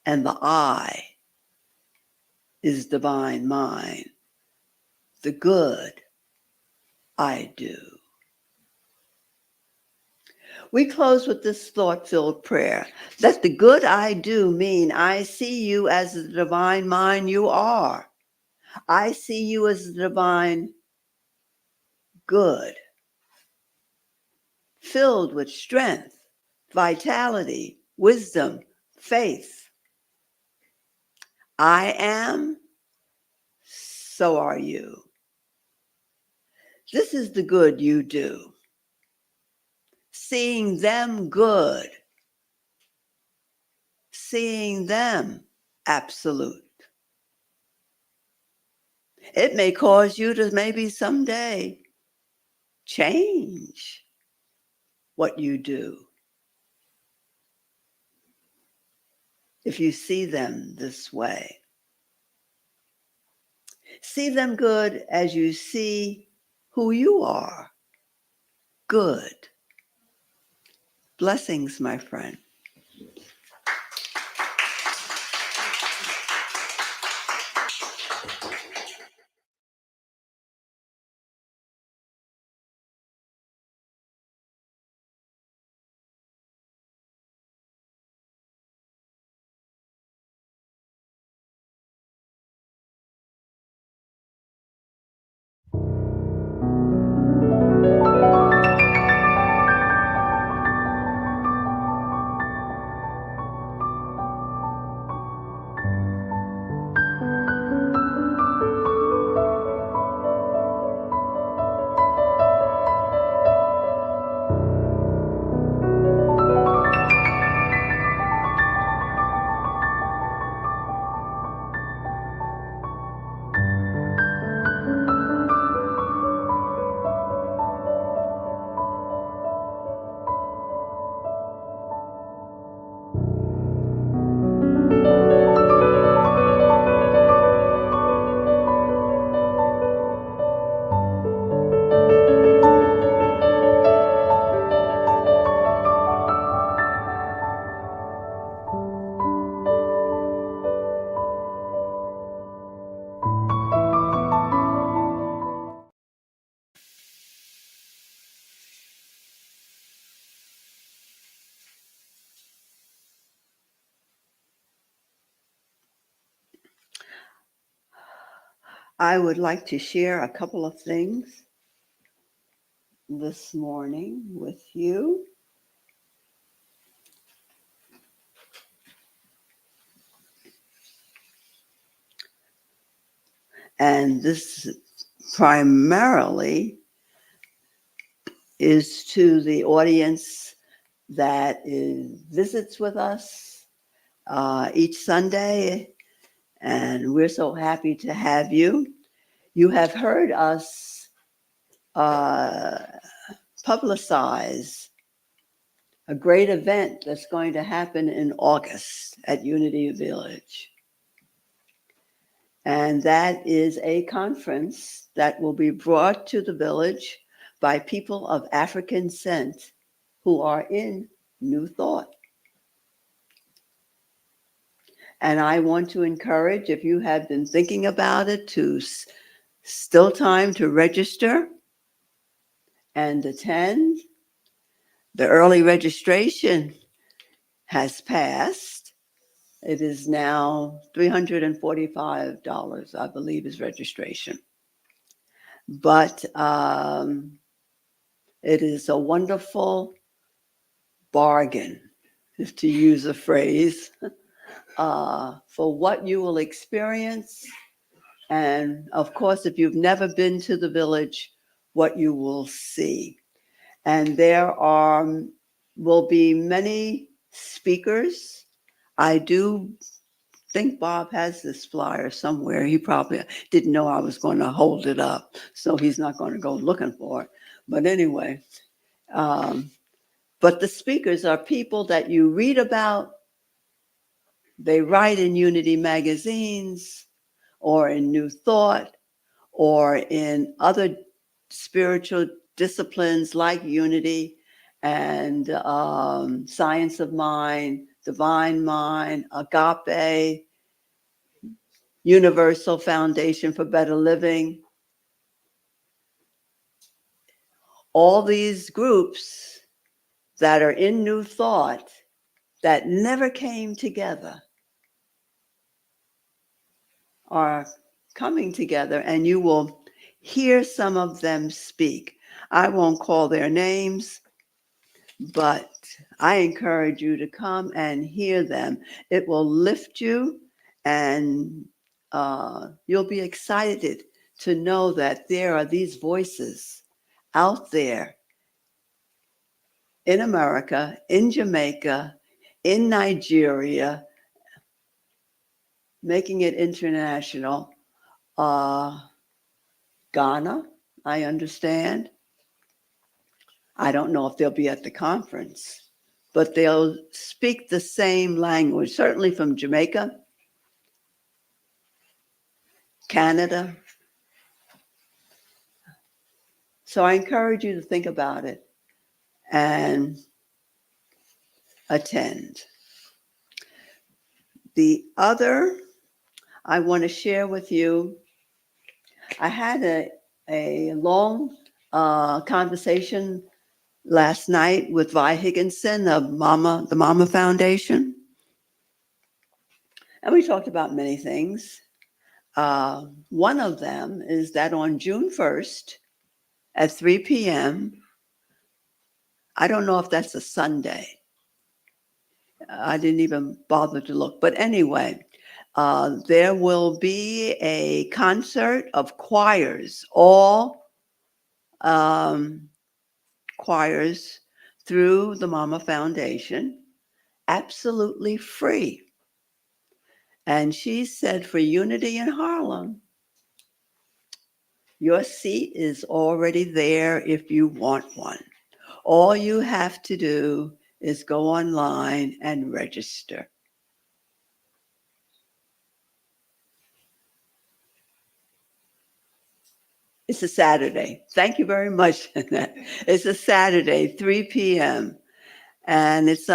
and the I is divine mind, the good I do? We close with this thought-filled prayer. Let the good I do mean I see you as the divine mind you are. I see you as the divine good, filled with strength, vitality, wisdom, faith. I am, so are you. This is the good you do. Seeing them good, seeing them absolute. It may cause you to maybe someday change what you do if you see them this way. See them good as you see who you are. Good. Blessings, my friend. I would like to share a couple of things this morning with you. And this primarily is to the audience that visits with us each Sunday. And we're so happy to have you. You have heard us publicize a great event that's going to happen in August at Unity Village. And that is a conference that will be brought to the village by people of African descent who are in New Thought. And I want to encourage, if you have been thinking about it, to still time to register and attend. The early registration has passed. It is now $345, I believe, is registration. But it is a wonderful bargain, if to use a phrase, for what you will experience. And of course, if you've never been to the village, what you will see. And there will be many speakers. I do think Bob has this flyer somewhere. He probably didn't know I was going to hold it up, so he's not going to go looking for it. But anyway, but the speakers are people that you read about. They write in Unity magazines or in New Thought or in other spiritual disciplines like Unity and Science of Mind, Divine Mind, Agape, Universal Foundation for Better Living. All these groups that are in New Thought that never came together are coming together, and you will hear some of them speak. I won't call their names, but I encourage you to come and hear them. It will lift you, and you'll be excited to know that there are these voices out there in America, in Jamaica, in Nigeria, making it international. Ghana, I understand. I don't know if they'll be at the conference, but they'll speak the same language, certainly from Jamaica, Canada. So I encourage you to think about it and attend. The other I want to share with you, I had a long conversation last night with Vi Higginson of the Mama Foundation. And we talked about many things. One of them is that on June 1st at 3 p.m., I don't know if that's a Sunday. I didn't even bother to look. But anyway, there will be a concert of choirs, all choirs through the Mama Foundation, absolutely free. And she said for Unity in Harlem, your seat is already there if you want one. All you have to do is go online and register. It's a Saturday. Thank you very much. It's a Saturday, 3 p.m. And it's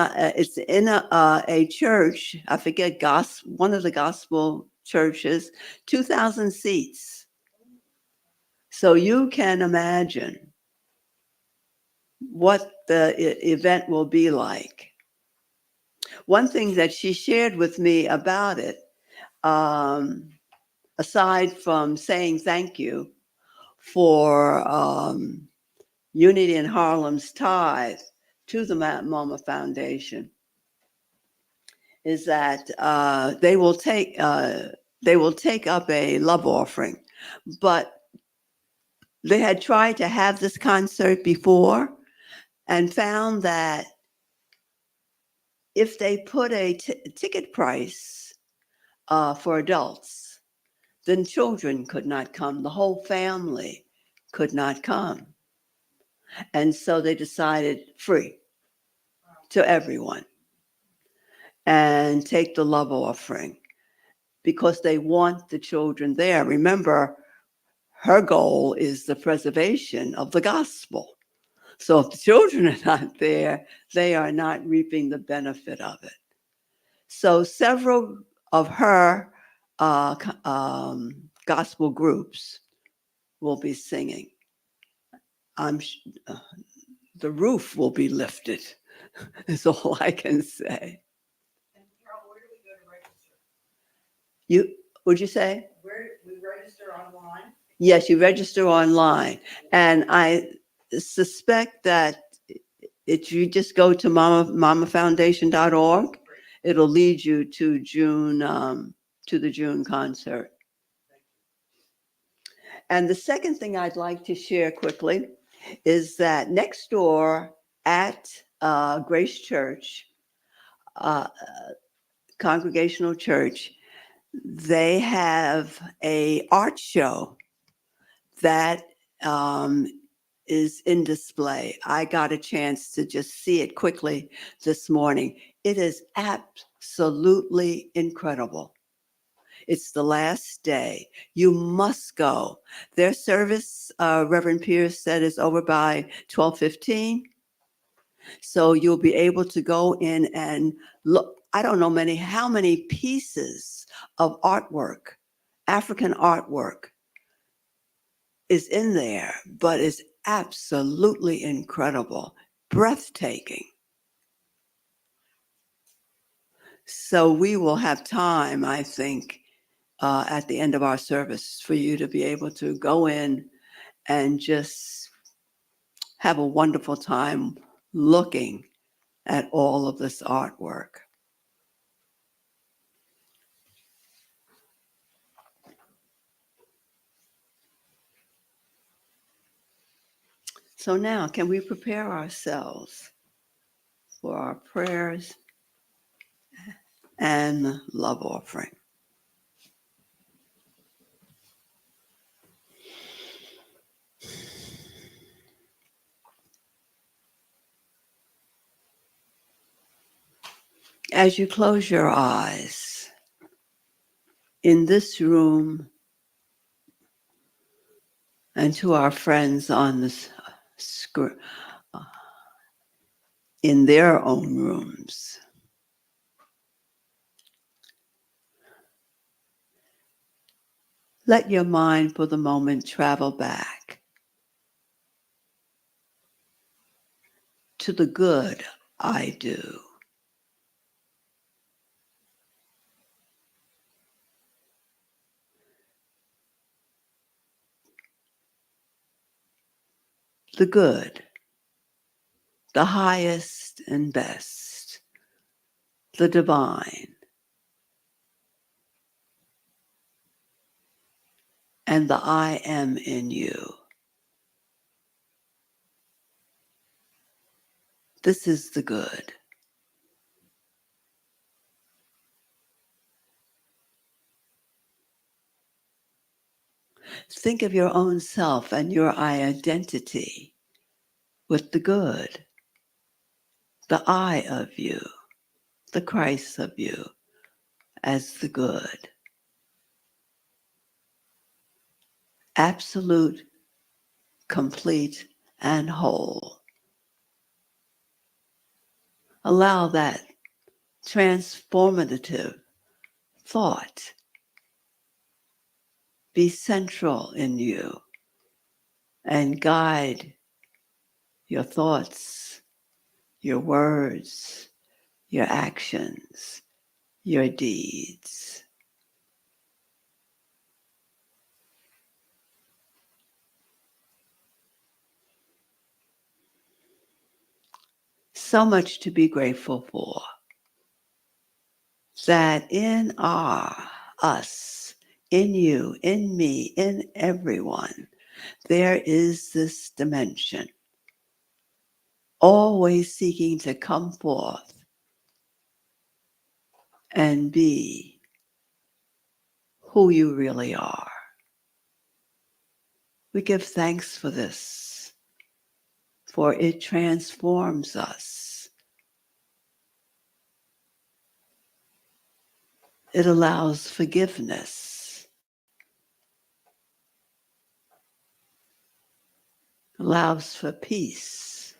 in a church. I forget one of the gospel churches. 2,000 seats. So you can imagine what the event will be like. One thing that she shared with me about it, aside from saying thank you for Unity in Harlem's tithe to the Mama Foundation, is that they will take up a love offering. But they had tried to have this concert before and found that if they put a ticket price for adults, then children could not come. The whole family could not come. And so they decided free to everyone and take the love offering because they want the children there. Remember, her goal is the preservation of the gospel. So if the children are not there, they are not reaping the benefit of it. So several of her gospel groups will be singing. The roof will be lifted, is all I can say. And Carol, where do we go to register? Would you say? Where we register online? Yes, you register online. And I suspect that if you just go to mamafoundation.org, it'll lead you to the June concert. And the second thing I'd like to share quickly is that next door at Grace Church, Congregational Church, they have a art show that is in display. I got a chance to just see it quickly this morning. It is absolutely incredible. It's the last day. You must go. Their service, Reverend Pierce said, is over by 12:15. So you'll be able to go in and look. I don't know how many pieces of artwork, African artwork, is in there, but it's absolutely incredible, breathtaking. So we will have time, I think, at the end of our service for you to be able to go in and just have a wonderful time looking at all of this artwork. So now, can we prepare ourselves for our prayers and love offering? As you close your eyes, in this room, and to our friends on this screen, in their own rooms, let your mind for the moment travel back to the good I do. The good, the highest and best, the divine, and the I am in you. This is the good. Think of your own self and your identity with the good, the I of you, the Christ of you as the good. Absolute, complete, and whole. Allow that transformative thought be central in you and guide your thoughts, your words, your actions, your deeds. so much to be grateful for. That in us, in you, in me, in everyone, there is this dimension, always seeking to come forth and be who you really are. We give thanks for this, for it transforms us. It allows forgiveness, allows for peace,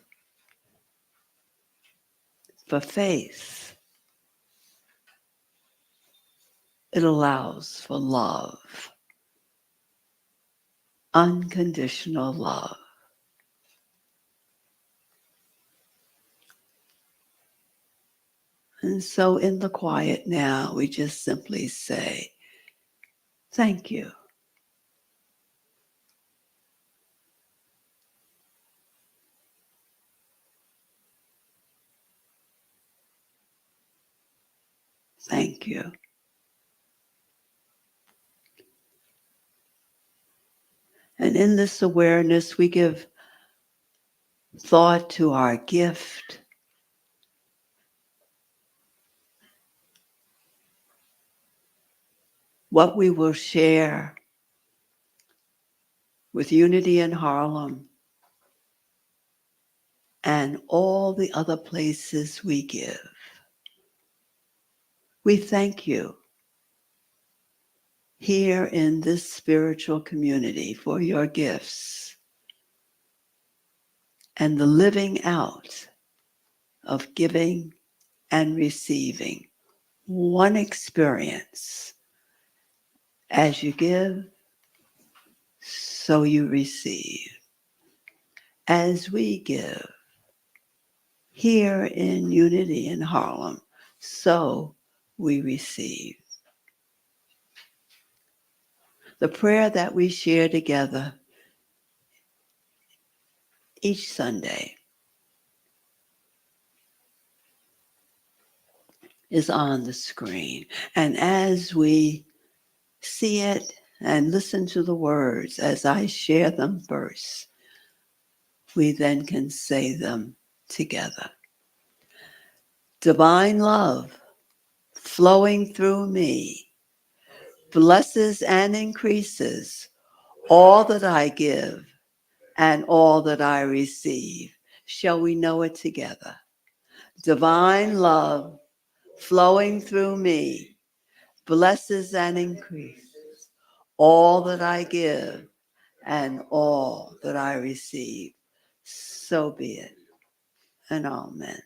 for faith. It allows for love, unconditional love. And so in the quiet now, we just simply say, thank you. Thank you. And in this awareness, we give thought to our gift, what we will share with Unity in Harlem and all the other places we give. We thank you here in this spiritual community for your gifts and the living out of giving and receiving. One experience. As you give, so you receive. As we give here in Unity in Harlem, so we receive. The prayer that we share together each Sunday is on the screen. And as we see it and listen to the words, as I share them first, we then can say them together. Divine love flowing through me blesses and increases all that I give and all that I receive. Shall we know it together? Divine love flowing through me blesses and increases all that I give and all that I receive. So be it, and amen.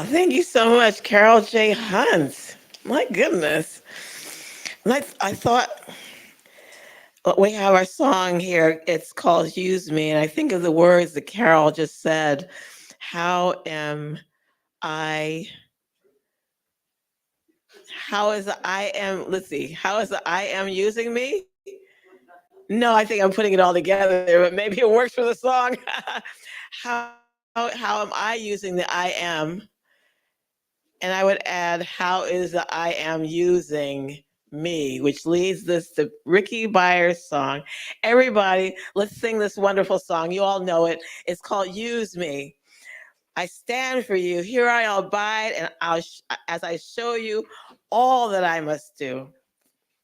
Thank you so much, Carol J. Hunt. My goodness. And I thought we have our song here. It's called Use Me. And I think of the words that Carol just said. How is the I am using me? No, I think I'm putting it all together, but maybe it works for the song. How am I using the I am? And I would add, how is the I am using me? Which leads this to Ricky Byers' song. Everybody, let's sing this wonderful song. You all know it. It's called Use Me. I stand for you. Here I'll abide, and as I show you all that I must do.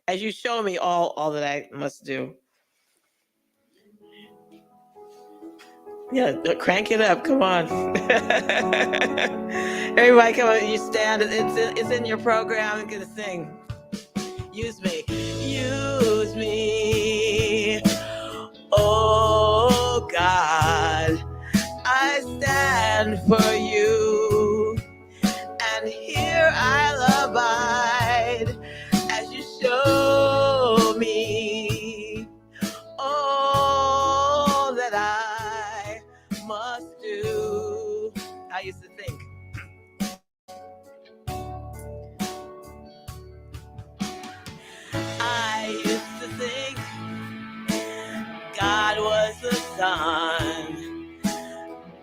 As you show me all that I must do. Yeah, crank it up. Come on. Everybody, come on. You stand. It's in your program. I'm going to sing. Use me. Use me. Oh, God. I stand for you. And here I'll abide. must do. I used to think. I used to think God was the sun.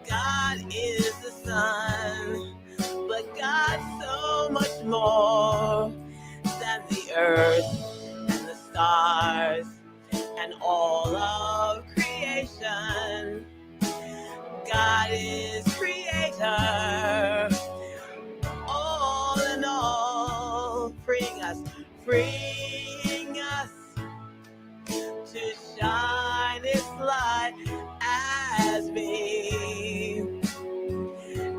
God is the sun. But God's so much more than the earth and the stars and all of creation. God is creator, all in all, freeing us to shine His light as me,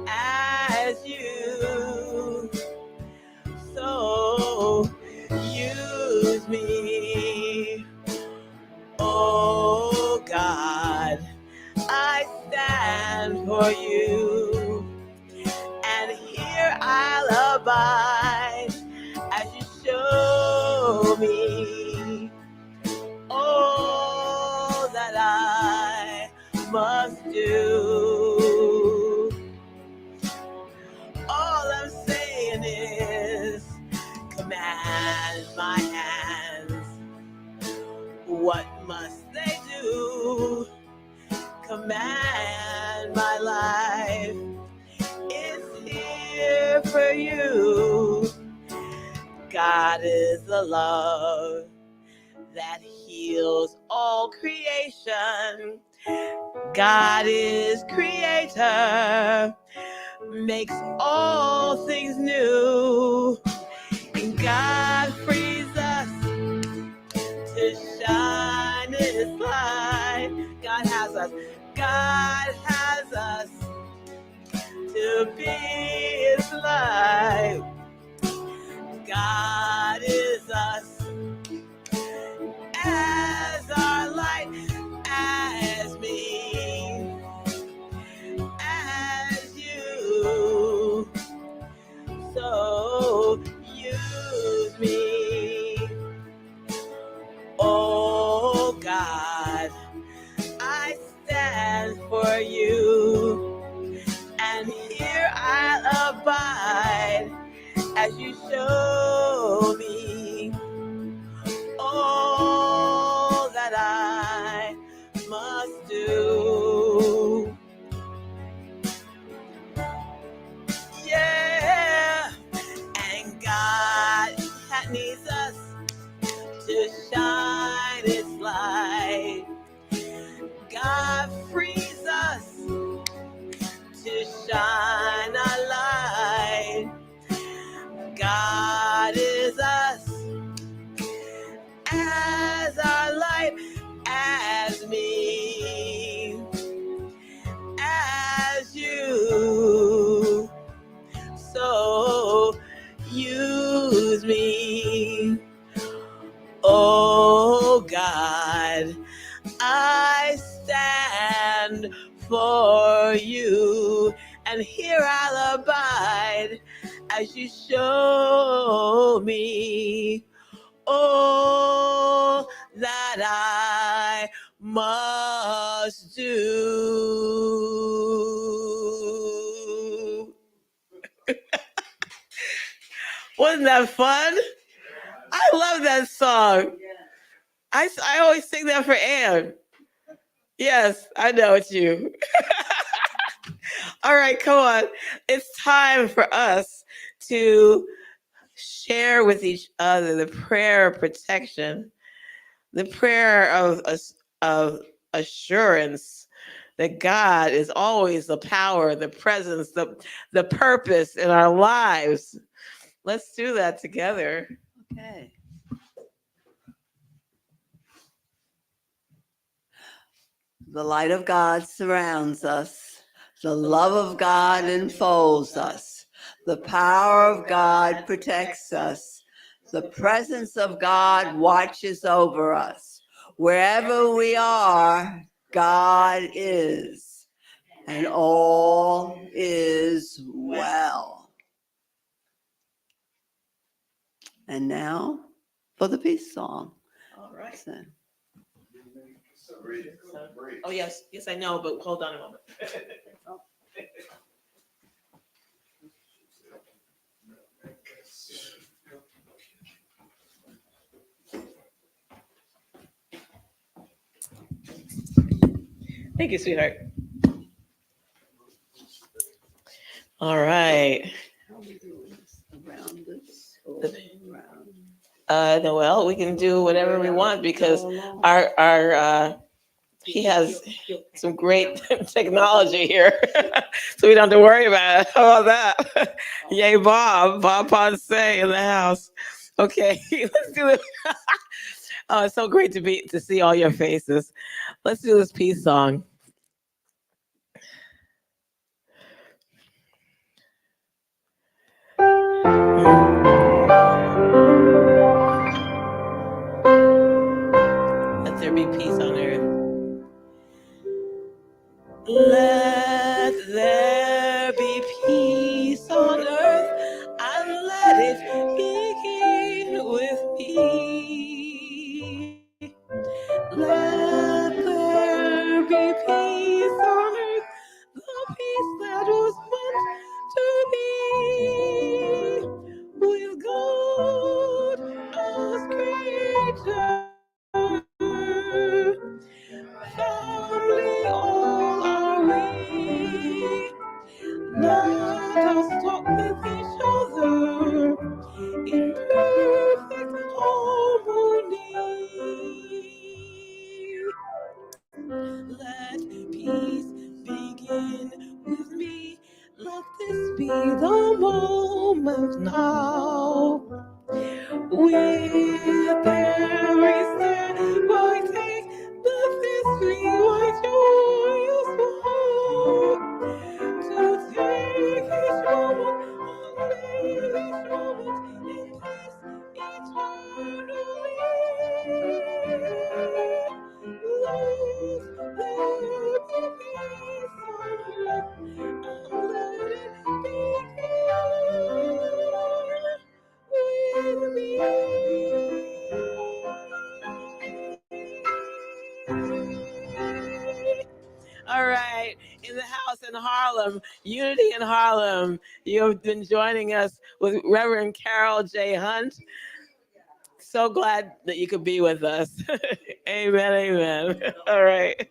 as you. So use me, oh God, I stand for you, and here I'll abide as you show me all that I must do. All I'm saying is, command my hands. What must they do? Command my life. It's here for you. God is the love that heals all creation. God is creator, makes all things new. And God frees us to shine His light. God has us. God has us to be His light. God is us as our light, as me, as you. So use me, oh God, I stand for you, and here I'll abide as you show me all that I must do. Yeah, and God needs us to shine His light. God frees us to shine our light. God is us as our light, as me, as you. So use me, oh God, I stand for you, and here I'll abide as you show me all that I must do. Wasn't that fun? I love that song. I always sing that for Anne. Yes, I know it's you. All right, come on. It's time for us to share with each other the prayer of protection, the prayer of assurance that God is always the power, the presence, the purpose in our lives. Let's do that together. Okay. The light of God surrounds us. The love of God enfolds us. The power of God protects us. The presence of God watches over us. Wherever we are, God is, and all is well. And now for the peace song. All right. So, Oh, yes, I know, but hold on a moment. Thank you, sweetheart. All right. How we doing this? Around this or around? Noel, we can do whatever we want because our he has some great technology here, so we don't have to worry about it. How about that? Yay, Bob Ponce in the house. Okay, let's do it. Oh, it's so great to see all your faces. Let's do this peace song. Let there be peace on earth. Let there be peace on earth, and let it begin with me. Let there be peace on earth, the peace that was meant to be. With God as creator, family all are we. Let us talk with each other in perfect harmony. Let peace begin with me. Let this be the moment now. With every step I take, let this be my joyous heart. To take each moment, live each moment in peace eternally. Lord, there be peace on earth, and let it begin with me. All right, in the house in Harlem, Unity in Harlem. You have been joining us with Reverend Carol J. Hunt. So glad that you could be with us. Amen, amen. All right.